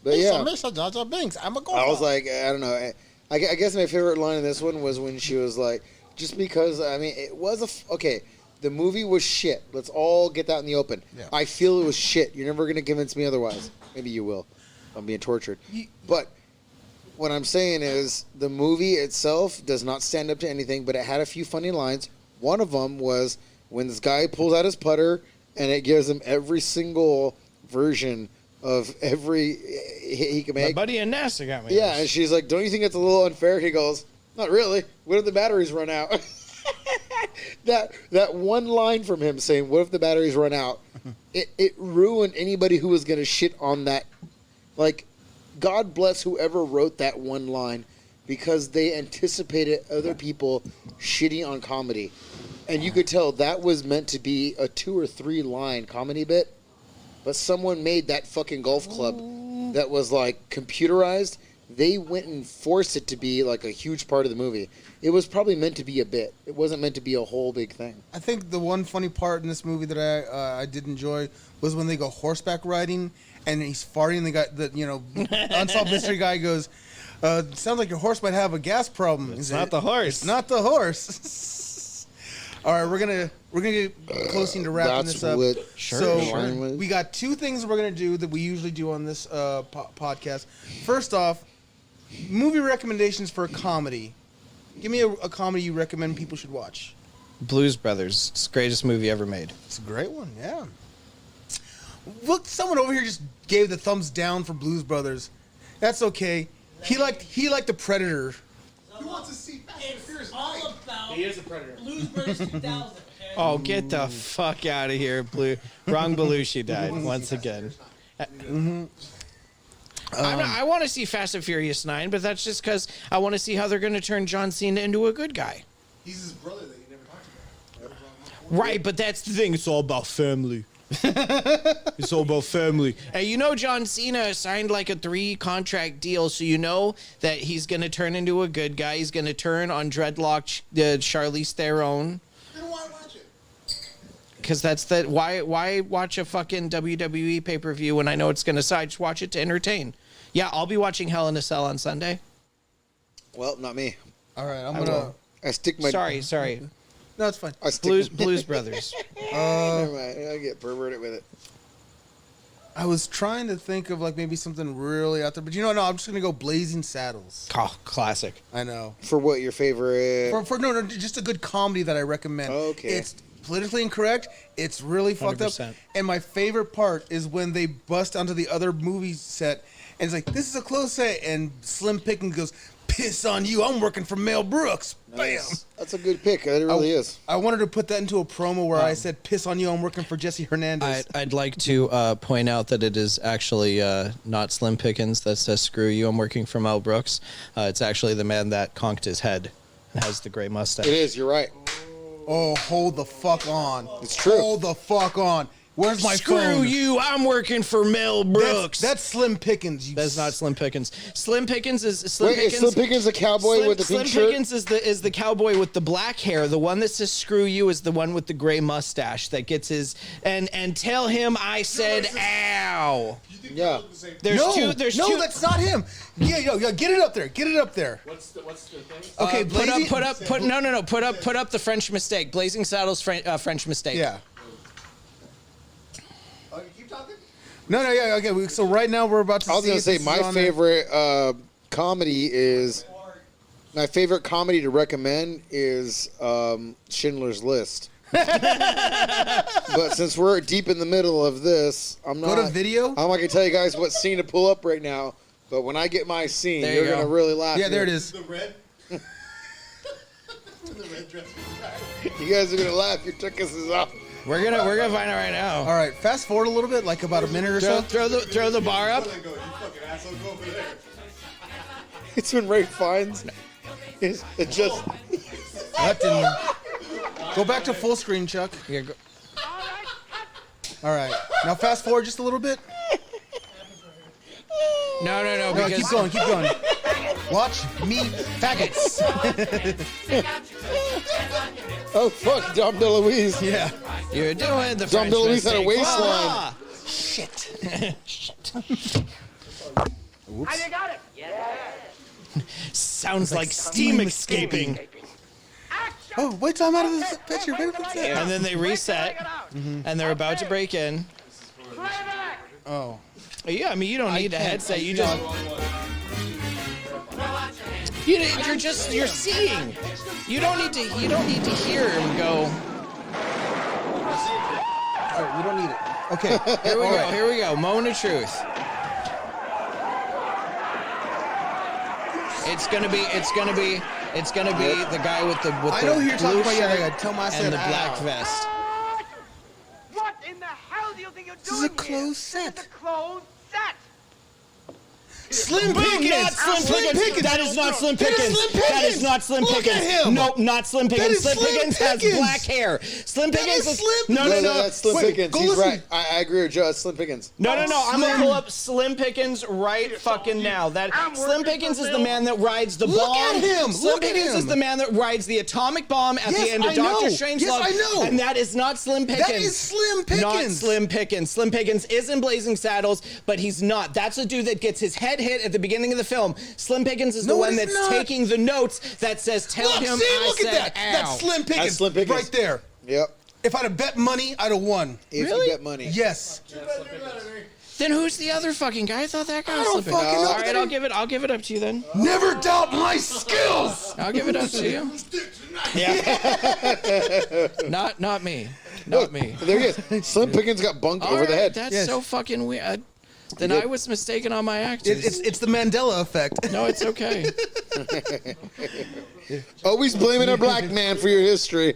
But yeah. Mr. Jar Jar Binks, I'm a golfer. I was like, I don't know. I guess my favorite line in this one was when she was like, just because, I mean, it was okay, the movie was shit. Let's all get that in the open. Yeah. I feel it was shit. You're never going to convince me otherwise. Maybe you will. I'm being tortured. But what I'm saying is the movie itself does not stand up to anything, but it had a few funny lines. One of them was when this guy pulls out his putter and it gives him every single version of every hit he can make. My buddy in NASA got me. Yeah, and she's like, don't you think it's a little unfair? He goes, not really. What if the batteries run out? that one line from him saying, what if the batteries run out? It ruined anybody who was going to shit on that. Like, God bless whoever wrote that one line because they anticipated other people shitting on comedy. And you could tell that was meant to be a 2 or 3 line comedy bit. But someone made that fucking golf club that was like computerized. They went and forced it to be like a huge part of the movie. It was probably meant to be a bit. It wasn't meant to be a whole big thing. I think the one funny part in this movie that I did enjoy was when they go horseback riding and he's farting. The unsolved mystery guy goes, "Sounds like your horse might have a gas problem." It's not the horse. It's not the horse. All right, we're gonna get closing to wrapping this up. So we got 2 things we're gonna do that we usually do on this podcast. First off, movie recommendations for a comedy. Give me a comedy you recommend people should watch. Blues Brothers. It's the greatest movie ever made. It's a great one, yeah. Look, someone over here just gave the thumbs down for Blues Brothers. That's okay. He liked The Predator. Who wants to see Fast and Furious? All about He is a predator. Blues Brothers 2000. Okay? Oh, get the fuck out of here, Blue. Wrong Belushi died once again. I want to see Fast and Furious 9, but that's just because I want to see how they're going to turn John Cena into a good guy. He's his brother that you never talked about. Right, but that's the thing. It's all about family. It's all about family. And John Cena signed like a 3-contract deal, so you know that he's going to turn into a good guy. He's going to turn on dreadlock Charlize Theron. Then why watch it? Because that's why watch a fucking WWE pay-per-view when I know it's going to side? Just watch it to entertain. Yeah, I'll be watching Hell in a Cell on Sunday. Well, not me. All right, I'm gonna. I stick my. Sorry. No, it's fine. I stick Blues Brothers. Never mind. I get perverted with it. I was trying to think of like maybe something really out there, but no, I'm just gonna go Blazing Saddles. Oh, classic. I know. For what, your favorite? No, just a good comedy that I recommend. Okay. It's politically incorrect. It's really fucked up. 100%. And my favorite part is when they bust onto the other movie set, and it's like, this is a close set, and Slim Pickens goes, "Piss on you! I'm working for Mel Brooks." Nice. Bam. That's a good pick. It really is. I wanted to put that into a promo where I said, "Piss on you! I'm working for Jesse Hernandez." I'd like to point out that it is actually not Slim Pickens that says "screw you, I'm working for Mel Brooks." It's actually the man that conked his head and has the gray mustache. It is. You're right. Oh, hold the fuck on! It's true. Hold the fuck on! Where's my Screw phone? you, I'm working for Mel Brooks. That's Slim Pickens. That's not Slim Pickens. Slim Pickens is Wait, is Slim Pickens a cowboy with the pink Slim shirt? Pickens is the cowboy with the black hair. The one that says "screw you" is the one with the gray mustache that gets his and tell him I said "ow." Yeah. There's two. That's not him. Yeah, get it up there. Get it up there. What's the thing? Okay, Put Blazing- up the French Mistake. Blazing Saddles, French Mistake. Yeah. Oh, you keep talking? No, yeah, okay. So right now we're about to. I was see gonna if say this is my on there. favorite comedy is my favorite comedy to recommend is Schindler's List. But since we're deep in the middle of this, I'm not. Go to video? I'm not gonna tell you guys what scene to pull up right now. But when I get my scene, There you you're go. gonna really laugh. Yeah, there it here. is. The red. The red dress. You guys are gonna laugh. Your tuchus is off. We're gonna find it right now. All right, fast forward a little bit, like about a minute or so. Throw the bar up. Go, you fucking asshole, go over there. It's when Ray finds. It just. That didn't. Go back to full screen, Chuck. Yeah, go- All right, now fast forward just a little bit. No, No, because keep going. Watch me, faggots. Oh fuck, Dom DeLuise. Yeah. you're doing the Dom French DeLuise had a Mistake. waistline. Ah! Have you got it? Sounds like steam escaping. Action! Oh, wait till I'm out of this picture. Wait a minute. And then they reset, and they're about to break in. Playback! Oh. Yeah, I mean, you don't need a can't- headset. You just you're seeing. You don't need to hear him go. All right, we don't need it. Okay. Here we go. Moment of truth. It's gonna be the guy with the I know who you're talking blue about. Yeah, shirt yeah. Tell my I said and the black ow. vest. What in the hell do you think you're This is doing a closed here? set. It's a closed set. Slim Boom, Pickens. not Slim Pickens. That is not Slim That is Pickens. Slim That is Pickens. not Slim Look Pickens. at him. Nope, not Slim That Pickens. is Slim Slim Pickens has Pickens. black hair. Slim That Pickens is Slim No, Pickens. That's Slim Wait, Pickens. go He's listen. right. I agree with Joe. It's Slim Pickens. No. I'm gonna Slim- pull up Slim Pickens right fucking now. That Slim Pickens is the man that rides the Look bomb. at him. Slim Look at Pickens is him. the man that rides the atomic bomb at Yes, the end of I know. Doctor Strangelove. Yes, I know. And that is not Slim Pickens. That is Slim Pickens. Not Slim Pickens. Slim Pickens is in Blazing Saddles, but he's not. That's the dude that gets his head hit at the beginning of the film. Slim Pickens is the No, one he's that's not. taking the notes that says, "Tell Look, him see, I look said at that. ow." That's Slim Pickens. That's Slim Pickens. Right there. Yep. If I'd have bet money, I'd have won. If Really? you bet money. Yes. Then who's the other fucking guy? I thought that guy was don't Slim Pickens. fucking know. All right, I'll give it up to you then. Never doubt my skills. I'll give it up to you. Not me. Not me. There he is. Slim Pickens got bunked All over the right, head. That's Yes. so fucking weird. Then I was mistaken on my actors. It's the Mandela effect. No, it's okay. Always blaming a black man for your history.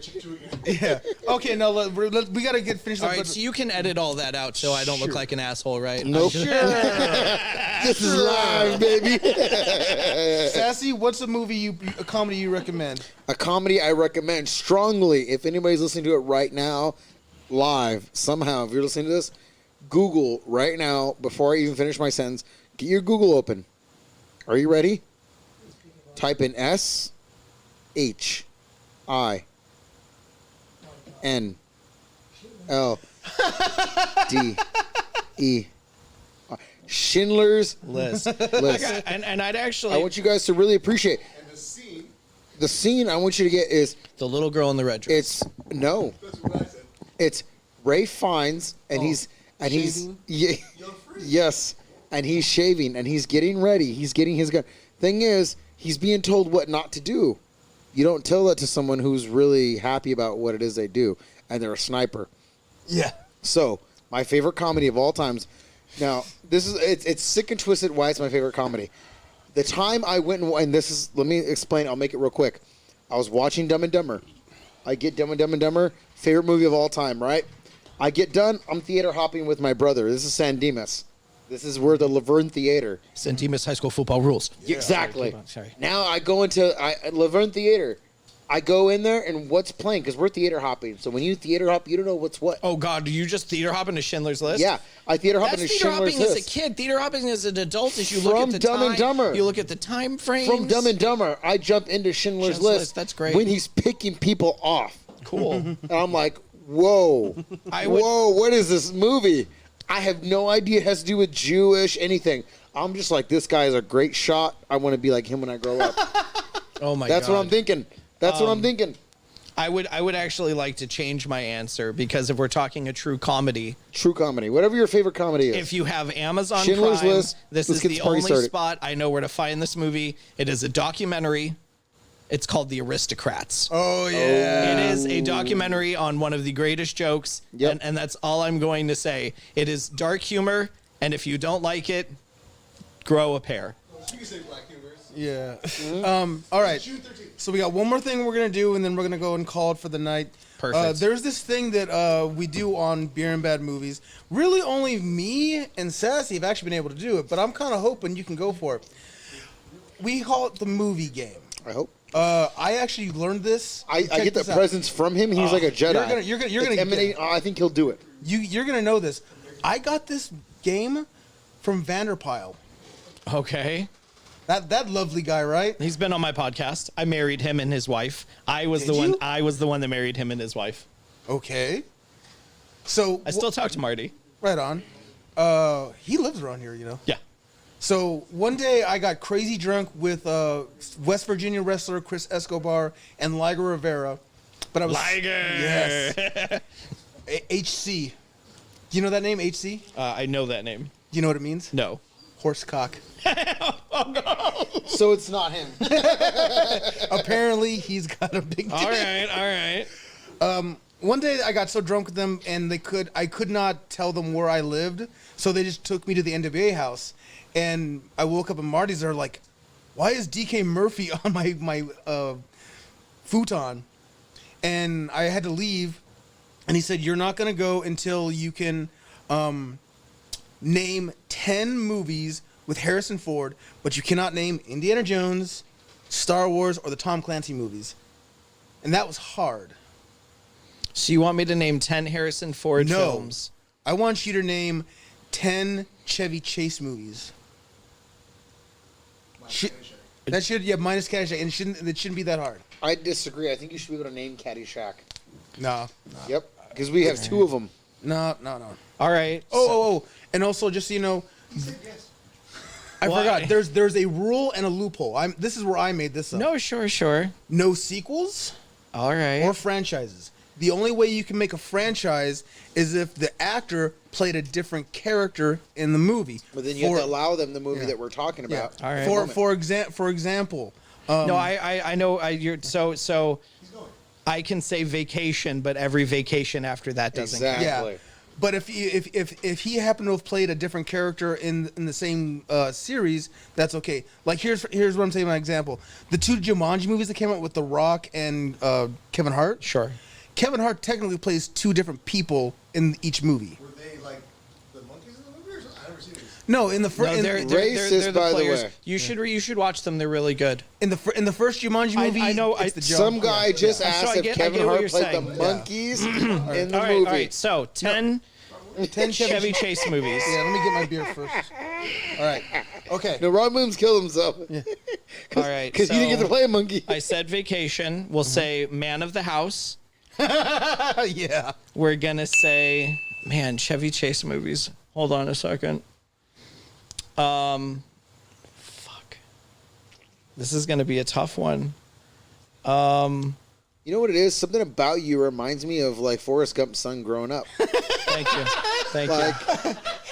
Yeah. Okay. No, we gotta get finished. All up, right, but- so you can edit all that out so I don't look like an asshole, right? Nope. This is live, baby. Sassy, what's a comedy you recommend? A comedy I recommend strongly. If anybody's listening to it right now, live, somehow, if you're listening to this, Google right now, before I even finish my sentence, get your Google open. Are you ready? Type in SHINLDE. Schindler's Liz. List. And I'd I actually. want you guys to really appreciate. And the scene The scene I want you to get is The little girl in the red dress. it's no. That's what I said. It's Ray Fiennes, and he's shaving? yes, and he's shaving, and he's getting ready. He's getting his gun. Thing is, he's being told what not to do. You don't tell that to someone who's really happy about what it is they do, and they're a sniper. Yeah. So, my favorite comedy of all times. Now, this is it's sick and twisted why it's my favorite comedy. The time I went and this is, let me explain. I'll make it real quick. I was watching Dumb and Dumber. I get Dumb and Dumber, favorite movie of all time, right? I get done. I'm theater hopping with my brother. This is San Dimas. This is where the Laverne Theater. St. Demas High School football rules. Exactly. Sorry. Now I go into Laverne Theater. I go in there and what's playing because we're theater hopping. So when you theater hop, you don't know what's what. Oh God, do you just theater hop into Schindler's List? Yeah, I theater hop That's into theater Schindler's hopping List. as a kid. Theater hopping as an adult is you look From at the Dumb time. and Dumber. You look at the time frames. From Dumb and Dumber, I jump into Schindler's List. That's great. When he's picking people off. Cool. And I'm like, whoa, whoa, what is this movie? I have no idea it has to do with Jewish, anything. I'm just like, this guy is a great shot. I want to be like him when I grow up. Oh my That's God. what I'm thinking. That's what I'm thinking. I would actually like to change my answer because if we're talking a true comedy, True comedy. Whatever your favorite comedy is. if you have Amazon Schindler's Prime, List, this let's is get the this party only started. spot I know where to find this movie. It is a documentary. It's called The Aristocrats. Oh yeah. It is a documentary on one of the greatest jokes, Yep. and that's all I'm going to say. It is dark humor, and if you don't like it, grow a pair. You can say black humorous. Yeah. Mm-hmm. All right. June 13th. So we got one more thing we're gonna do, and then we're gonna go and call it for the night. Perfect. There's this thing that we do on Beer and Bad Movies. Really, only me and Sassy have actually been able to do it, but I'm kind of hoping you can go for it. We call it the movie game. I hope. I actually learned this. I Check get the this out. presents from him. He's like a Jedi. You're gonna It's get emanating. I think he'll do it. You're gonna know this. I got this game from Vanderpyle. Okay. That lovely guy, right? He's been on my podcast. I married him and his wife. I was Did the one. you? I was the one that married him and his wife. Okay. So I still talk to Marty. right on. He lives around here, you know. Yeah. So one day I got crazy drunk with West Virginia wrestler Chris Escobar and Liger Rivera, but I was yes HC. Do you know that name, HC? I know that name. Do you know what it means? No. Horsecock. So it's not him. Apparently he's got a big dick. All right. One day I got so drunk with them and I could not tell them where I lived, so they just took me to the NWA house. And I woke up and Marty's there like, why is DK Murphy on my futon? And I had to leave. And he said, you're not going to go until you can name 10 movies with Harrison Ford, but you cannot name Indiana Jones, Star Wars, or the Tom Clancy movies. And that was hard. So you want me to name 10 Harrison Ford No. films? I want you to name 10 Chevy Chase movies. That should, yeah, minus Caddy Shack, and it shouldn't be that hard. I disagree. I think you should be able to name Caddy Shack. No. Yep. Because we have two of them. No. All right. Oh, and also just so you know, He said yes. I Why? forgot. There's a rule and a loophole. This is where I made this up. No, sure. No sequels All right. or franchises. The only way you can make a franchise is if the actor played a different character in the movie. But then you have to allow them the movie Yeah. that we're talking Yeah. about. All right. For example. No, I know. You're so. He's going. I can say vacation, but every vacation after that doesn't count. Exactly. Yeah. But if he happened to have played a different character in the same series, that's okay. Like here's what I'm saying. My example: the two Jumanji movies that came out with The Rock and Kevin Hart. Sure. Kevin Hart technically plays two different people in each movie. Were they like the monkeys in the movie or something? I've never seen these. No, in the No, first Racist, by the way. You should watch them. They're really good. in the first Jumanji movie, I know, it's the Some jump. guy just So asked I if get Kevin what Hart you're played saying. the monkeys in the All movie. right. So 10 Chevy Chase movies. Yeah, let me get my beer first. All right. Okay. No, Ron Williams killed himself. All right. Because he didn't get to play a monkey. I said vacation. We'll say man of the house. Yeah. We're gonna say, man, Chevy Chase movies. Hold on a second. Fuck. This is gonna be a tough one. You know what it is? Something about you reminds me of like Forrest Gump's son growing up. Thank you. Thank Like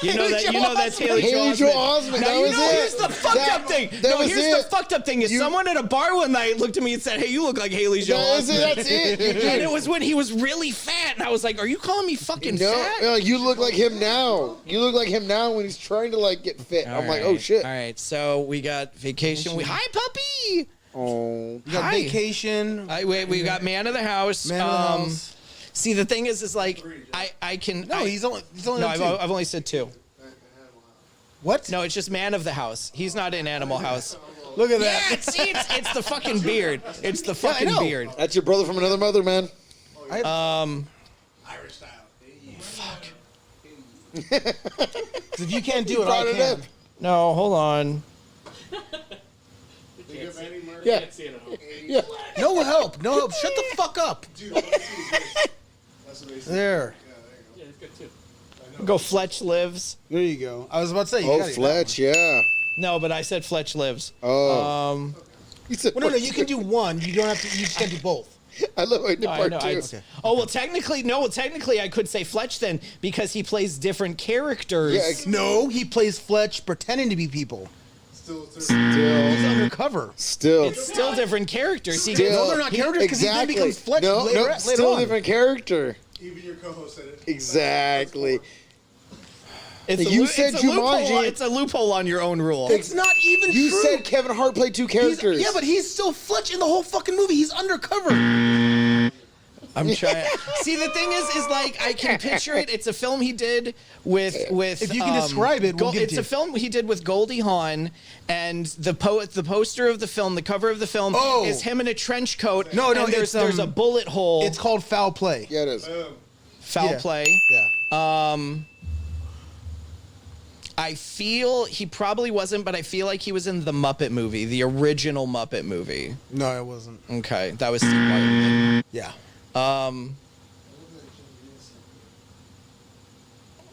you. You know that's Haley Haley Joel Joel Osment. Osment. Now, That you was know, it. here's the fucked up thing. That was Here's it. the fucked up thing is someone at a bar one night looked at me and said, "Hey, you look like Haley Joel That's it. Osment." That's it. You did. And it was when he was really fat, and I was like, "Are you calling me fucking fat?" No, you look like him now. You look like him now when he's trying to like get fit. I'm like, oh shit. All right, so we got vacation. Hi, puppy. Oh, You got Hi. Vacation. We got man of the house. Man of the House. See, the thing is like I can. No, he's only No, on two. I've only said 2. What? No, it's just man of the house. He's not in Animal House. Look at Yeah, that. see, it's the fucking beard. It's the I fucking know. beard. that's your brother from another mother, man. Irish style. Because if you can't do it, Brought I it can. up. No, hold on. Big up Andy Murray. Yeah, Can't see it at home. yeah. No help. No help. Shut the fuck up. Dude, all I see is this. That's what they say. There. Yeah, there you Yeah, it's good too. Go Fletch lives. There you go. I was about to say. You Oh, got it. Fletch, yeah. No, but I said Fletch lives. Oh, you said Well, no, you can do one. You don't have to. You just can't do both. I love it. No, I Part know, two. Oh well, technically, I could say Fletch then because he plays different characters. Yeah, No, he plays Fletch pretending to be people. Still, He's Still, undercover. still. It's still different characters. He Still. gets, No, they're not characters because Exactly. he then becomes Fletch no, later, no, later still on. different character. even your co-host said it. Exactly. it's You a, said it's a loophole. Jumanji. It's a loophole on your own rule. It's not even You true. said Kevin Hart played two characters. Yeah, but he's still Fletch in the whole fucking movie. He's undercover. I'm trying. See, the thing is like I can picture it. It's a film he did with. If you can describe it, we'll give it it's to a you. film he did with Goldie Hawn, and the poster of the film, the cover of the film, Oh. is him in a trench coat. No, and it's, there's a bullet hole. It's called Foul Play. Yeah, it is. Foul yeah. play. Yeah. I feel he probably wasn't, but I feel like he was in the Muppet movie, the original Muppet movie. No, it wasn't. Okay, that was Steve Martin. Yeah.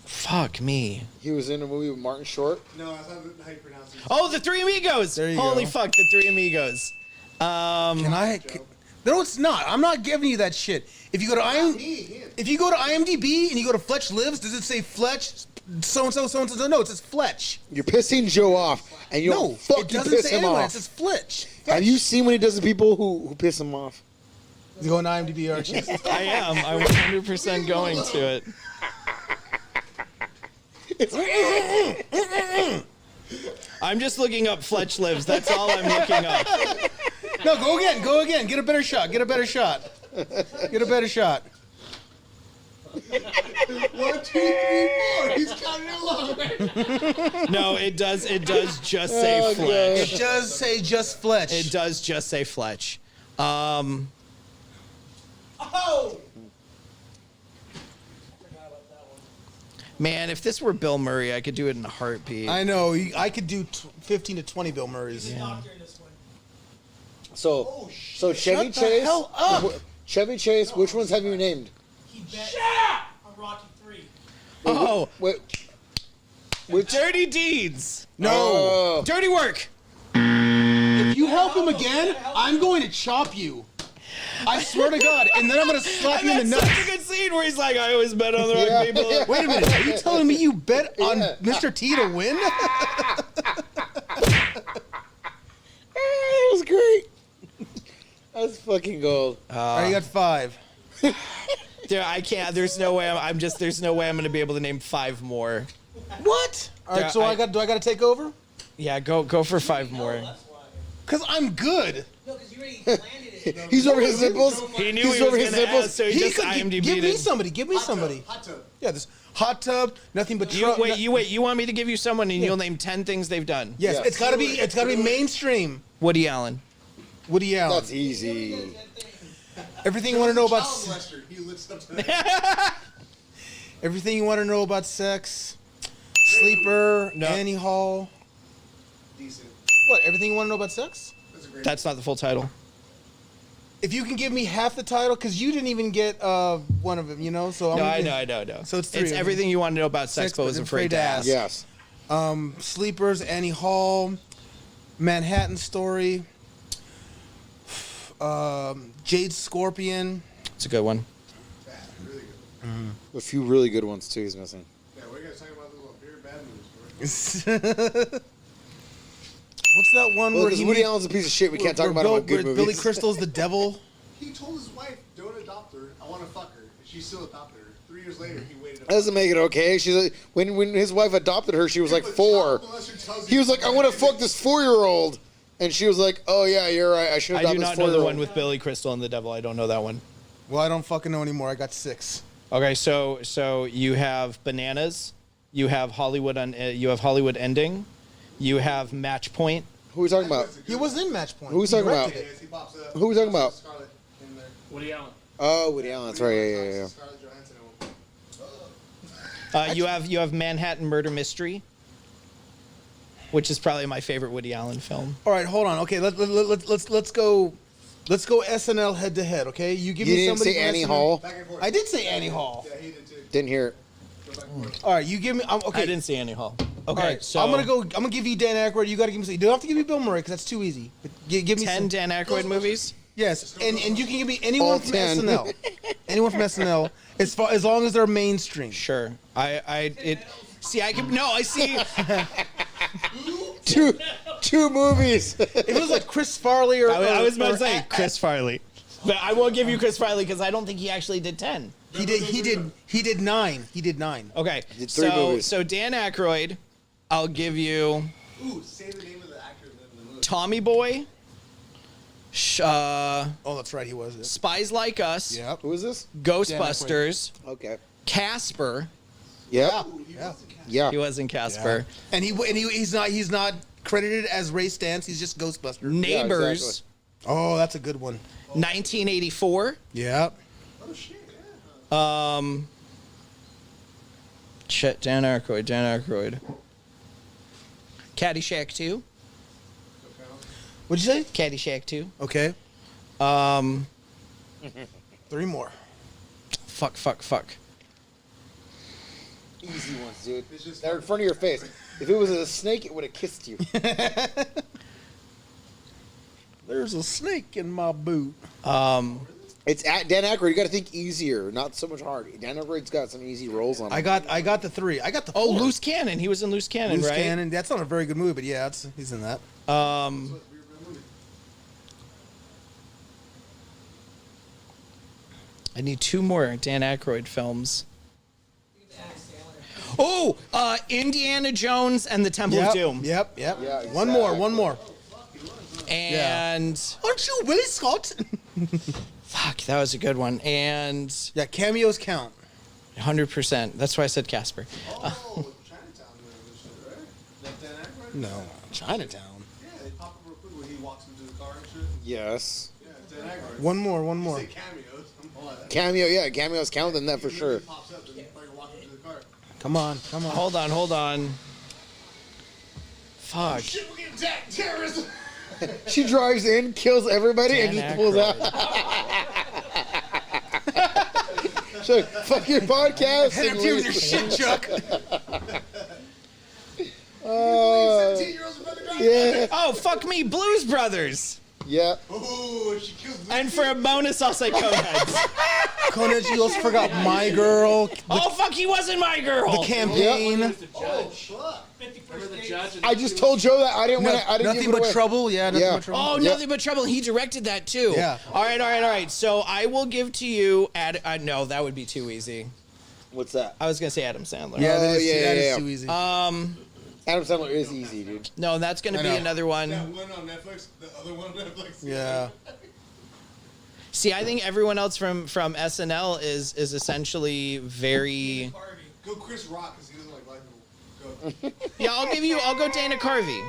Fuck me. He was in a movie with Martin Short. No, that's not how you pronounce it. Oh, the Three Amigos. There you Holy go. fuck, the Three Amigos. Can I? No, it's not. I'm not giving you that shit. If you go to if you go to IMDb and you go to Fletch Lives, does it say Fletch so and so so and so? No, it says Fletch. You're pissing Joe off, and you No, don't fucking it doesn't piss say him anyone. It off. says Fletch. Have you seen when he does the people who piss him off? You go on IMDb, aren't you? I am. I'm 100% going to it. I'm just looking up Fletch Lives. That's all I'm looking up. No, go again. Go again. Get a better shot. Get a better shot. Get a better shot. 1, 2, 3, 4. He's counting along. No, it does just say Oh, Fletch. It does say just Fletch. It does just say Fletch. Oh! Man, if this were Bill Murray, I could do it in a heartbeat. I know. I could do 15 to 20 Bill Murrays. Doctor in this one. So Chevy Shut the Chase. hell up. Chevy Chase. Which ones have you named? He bet on Rocky 3. Oh, Wait. Which? Dirty Deeds. No. Oh. Dirty Work. If you help him again, I'm going to chop you. I swear to God. And then I'm going to slap you in the That's nuts. such a good scene where he's like, I always bet on the wrong Yeah. people. Yeah. Wait a minute. Are you telling me you bet on Yeah. Mr. T to win? That was great. That's fucking gold. All right, you got 5. There, I can't. There's no way. There's no way I'm going to be able to name 5 more. What? All right, Yeah, so do I got to take over? Yeah, go for 5 more. That's why. Because I'm good. No, because you already landed it. He's over his nipples. He knew He's he was over his going to nipples. ask, so he just could IMDb'd give me it. somebody. Give me somebody. Hot tub. Yeah, this hot tub, nothing but You truck. wait. You want me to give you someone, and you'll name 10 things they've done. Yes, Yes. it's got to be mainstream. Woody Allen. Woody Allen. That's easy. Everything you want to know about Child molester. He looks up to that. everything you want to know about sex. Sleeper, No. Annie Hall. Decent. What? Everything you want to know about sex? That's a great. That's not the full title. If you can give me half the title, because you didn't even get one of them, you know. So No, I'm I know. So it's 3 It's of them. everything you want to know about sex, but was afraid to ask. Yes. Sleepers, Annie Hall, Manhattan Story. Jade Scorpion. It's a good one. Bad, really good. A few really good ones too. He's missing. Yeah, we're gonna talk about the little beer bad movies. Bro. What's that one Well, where because Woody Allen's a piece of shit. We can't talk about him on good where movies. Billy Crystal's the devil? He told his wife, "Don't adopt her. I want to fuck her." And she still adopted her. 3 years later, he waited. That doesn't make it okay. She's like, when his wife adopted her, she was like 4. He was like, "I want to fuck this 4-year-old," and she was like, "Oh yeah, you're right. I should I adopt do this not know 4-year-old." the one with Billy Crystal and the devil. I don't know that one. Well, I don't fucking know anymore. I got 6. Okay, so you have Bananas, you have Hollywood Ending, you have Match Point. Who are we talking about? He was in Match Point. Who was He talking about? directed it. He pops up. Who we talking about? Scarlett in there. Woody Allen. Oh, Woody Allen. That's right. Yeah. Scarlett Johansson in one. You have Manhattan Murder Mystery, which is probably my favorite Woody Allen film. All right, hold on. Okay, let's go SNL head to head. Okay, you give You me didn't somebody. say from Annie SNL. Hall. Back and forth. I did say Annie Hall. Yeah, he did too. Didn't hear it. Go back and forth. All right, you give me. Okay, I didn't see Annie Hall. Okay, All right, so I'm gonna give you Dan Aykroyd. You got to give me. You don't have to give me Bill Murray because that's too easy. But give me 10 some. Dan Aykroyd movies. Yes, and you can give me anyone All from 10. SNL. Anyone from SNL, as long as they're mainstream. Sure. I see. Two movies. If it was like Chris Farley or I was about or to say Chris Farley, but I won't give you Chris Farley because I don't think he actually did 10. He did 9. He did 9. Okay, Did 3 movies. so Dan Aykroyd, I'll give you Ooh, say the name of the actor in the movie. Tommy Boy, Oh, that's right. He was. Spies Like Us, Yep. Who is this? Ghostbusters, Okay. Casper. Yeah. Yeah. Yeah. He was in Casper. And he's not credited as Ray Stantz. He's just Ghostbuster. Neighbors, Oh, that's a good one. 1984. Yeah. Oh shit, yeah. Shit, Dan Aykroyd. Caddy Shack 2. What'd you say? Caddy Shack 2. Okay. 3 more. Fuck. Easy ones, dude. It's just- They're in front of your face. If it was a snake, it would have kissed you. There's a snake in my boot. It's at Dan Aykroyd. You got to think easier, not so much hard. Dan Aykroyd's got some easy roles on him. I got the 3. I got the 4. Oh, Loose Cannon. He was in Loose Cannon, Loose right? Cannon. That's not a very good movie, but yeah, he's in that. I need 2 more Dan Aykroyd films. Adam Sandler. Oh, Indiana Jones and the Temple of Doom. Yep. Yeah, One more. And Aren't you Willie Scott? fuck, that was a good one. And Yeah, cameos count. 100%. That's why I said Casper. Oh, Chinatown and shit, right? That Dan Aykroyd? No, Chinatown. Yeah, they pop up real quick when he walks into the car and shit. Yes. Yeah, Dan Aykroyd. One more. Say cameos. Cameo, yeah. Cameos count in that for sure. He pops up and fucking walks into the car. Come on. Hold on. Fuck. Shit, we're getting attacked. Terrorism. She drives in, kills everybody, Dan and just pulls out. She's like, fuck your podcast. Head and up here with leave. your shit, Chuck. 17-year-olds are fucking driving. Yeah. Oh, fuck me, Blues Brothers. Yeah. Ooh, she kills the And for a bonus, I'll say Coneheads. Conan, you also forgot My Girl, Oh, fuck, he wasn't my girl. The Campaign, The Oh, judge. fuck. Remember the judge? I just told Joe that I didn't want to. I didn't Nothing give it But away. Trouble. Yeah, Nothing Yeah. But Trouble. Oh, Yeah. Nothing But Trouble. He directed that too. Yeah. All right. So I will give to you. No, that would be too easy. What's that? I was gonna say Adam Sandler. Yeah, that Oh, is, yeah, that yeah, is yeah. too easy. Adam Sandler is easy, dude. No, that's gonna I be know. another one. That one on Netflix, the other one on Netflix. Yeah. See, I think everyone else from SNL is essentially very. Harvey. Go Chris Rock because he doesn't like black people. Go. Yeah, I'll go Dana Carvey.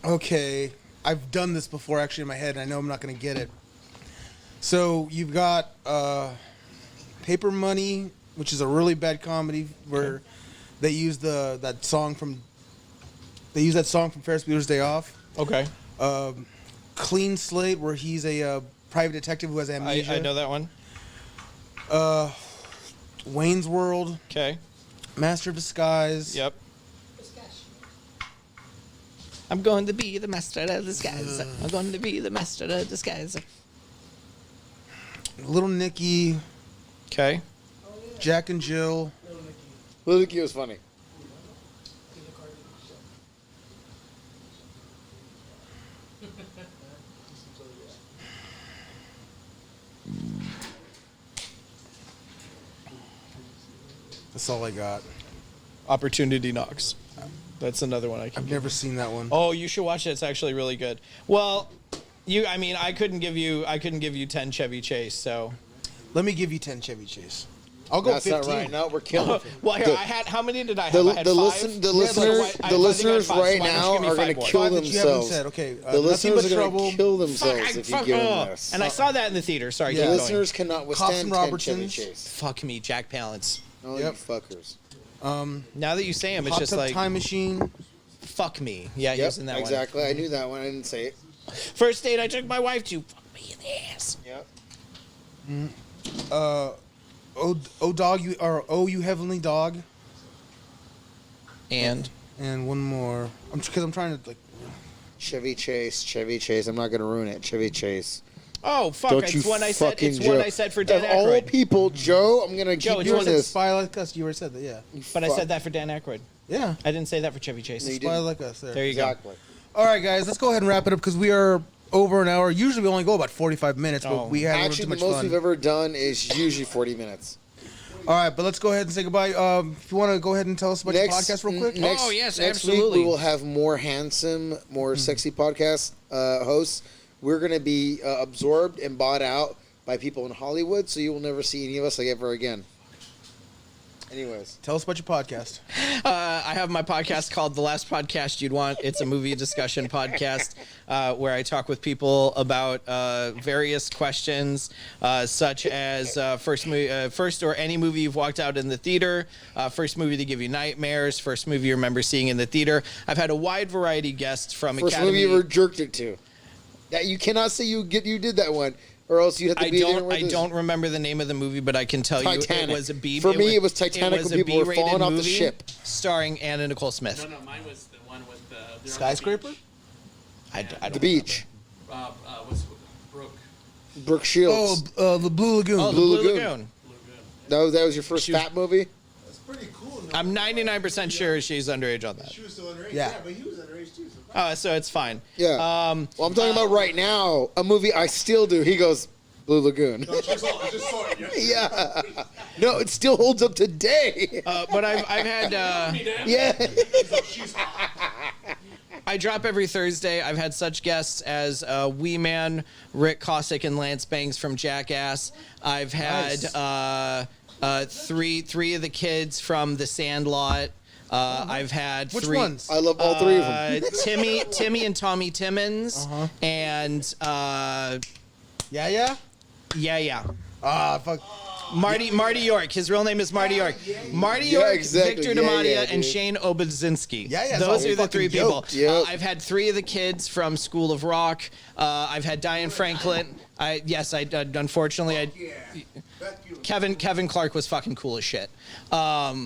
Okay, I've done this before actually in my head, and I know I'm not going to get it. So you've got Paper Money, which is a really bad comedy where they use that song from Ferris Bueller's Day Off. Okay. Clean Slate, where he's a private detective who has amnesia. I know that one. Wayne's World, Okay. Master of Disguise. Yep. I'm going to be the master of disguise. I'm going to be the master of disguise. Little Nicky, Okay. Jack and Jill. Little Nicky was funny. That's all I got. Opportunity Knocks. That's another one I can. I've never seen that one. Oh, you should watch it. It's actually really good. Well, I couldn't give you 10 Chevy Chase, so. Let me give you 10 Chevy Chase. I'll go That's 15. not right. No, we're killing. Well, here, how many did I have? I had The five. listeners right now are going to kill Five that you haven't themselves. said. Okay, The Nothing listeners But are going Trouble. to kill themselves if you give them this. And I saw that in the theater. Sorry, Yeah. keep The going. listeners cannot withstand and 10 Chevy Robertsons. Chase. Fuck me, Jack Palance. Oh, Yep. you fuckers. Now that you say him, it's Hot just Tub like Time Machine. fuck me. Yeah, he Yep, was in that exactly. I knew that one. I didn't say it. one. First date I took my wife to. Fuck me in the ass. Yep. Oh dog, you heavenly dog, And and one more. Because I'm trying to like. Chevy Chase. I'm not going to ruin it. Chevy Chase. oh fuck, Don't it's you one I said. fucking It's one Joe. I said for Dan Of all Aykroyd. people, Joe, I'm going to Joe, keep it's doing one that this. Spy Like Us. You already said that. Yeah. But I said that for Dan Aykroyd. Yeah. I didn't say that for Chevy Chase. No, you Spy didn't. Like Us. There. There you go. Exactly. All right, guys. Let's go ahead and wrap it up because we are over an hour. Usually we only go about 45 minutes, Oh. but we had a little Actually, too the much most fun. we've ever done is usually 40 minutes. All right, but let's go ahead and say goodbye. If you want to go ahead and tell us about your podcast real quick. Oh, yes, next absolutely. week we will have more handsome, more sexy podcast hosts. We're going to be absorbed and bought out by people in Hollywood, so you will never see any of us like ever again. Anyways. Tell us about your podcast. I have my podcast called The Last Podcast You'd Want. It's a movie discussion podcast where I talk with people about various questions, such as first or any movie you've walked out in the theater, first movie to give you nightmares, first movie you remember seeing in the theater. I've had a wide variety of guests from First Academy. movie you ever jerked it to. That you cannot say you did that one, or else you have to I be there. don't. I don't remember the name of the movie, but I can tell you Titanic. it was a B. For me, it was Titanic was when a people were B-rated falling off the movie ship. starring Anna Nicole Smith. No, mine was the one with the Skyscraper? I don't The beach. What's Brooke? Brooke Shields. The Blue Lagoon. Oh, the Blue Blue Lagoon. Lagoon. That was your first She was- fat movie? That's pretty cool. No? I'm 99% sure she's underage on that. She was still underage. Yeah. Yeah, but he was underage too. So So it's fine. Yeah. Well, I'm talking about right now, a movie I still do. He goes, Blue Lagoon. I just saw it yesterday. Yeah. No, it still holds up today. But I've had Yeah. She's hot. I drop every Thursday. I've had such guests as Wee Man, Rick Cossack, and Lance Bangs from Jackass. I've had three of the kids from The Sandlot. I've had Which three. ones? I love all three of them. Timmy and Tommy Timmons, and Yeah. yeah. Fuck. Marty York. His real name is Marty York. Marty Yeah, York, exactly. Victor Yeah, DiMattia, yeah, and dude. Shane Obudzinski. Yeah, Those it's are the all three fucking people. yoked. Yep. I've had three of the kids from School of Rock. I've had Diane Franklin. Unfortunately, Kevin Clark was fucking cool as shit. I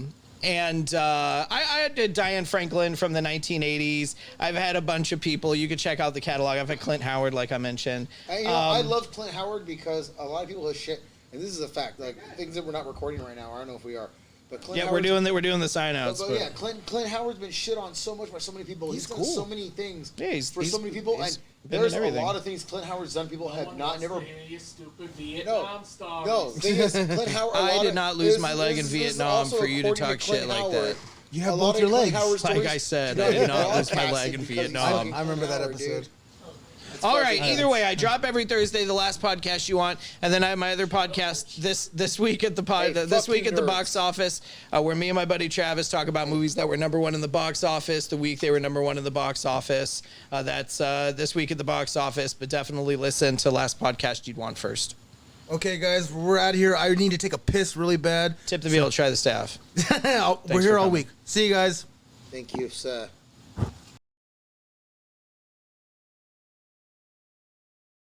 did Diane Franklin from the 1980s. I've had a bunch of people. You could check out the catalog. I've had Clint Howard, like I mentioned. I love Clint Howard because a lot of people have shit, and this is a fact. Like things that we're not recording right now. I don't know if we are, but Clint Yeah, Howard's- we're doing the sign outs. But yeah, Clint Howard's been shit on so much by so many people. He's done cool. so many things Yeah, he's- for so many people, he's and been there's in a everything. lot of things Clint Howard's done. People have not never. You stupid Vietnam star. No, thing is, Clint Howard. I did not lose my leg in Vietnam for you to talk shit like that. You have A lot both your of Clint legs. Howard's Like stories I said, do I not did get not lose my broadcasted leg in because he's Vietnam. fucking I remember that Clint Howard, episode. dude. All right. Either way, I drop every Thursday. The Last Podcast You Want, and then I have my other podcast this week at the Hey, this fuck week you at the nerds. box office, where me and my buddy Travis talk about movies that were #1 in the box office the week they were #1 in the box office. That's this week at the box office, but definitely listen to Last Podcast You'd Want first. Okay, guys, we're out of here. I need to take a piss really bad. Tip the wheel. Try the staff. We're for here all coming. week. See you guys. Thank you, sir.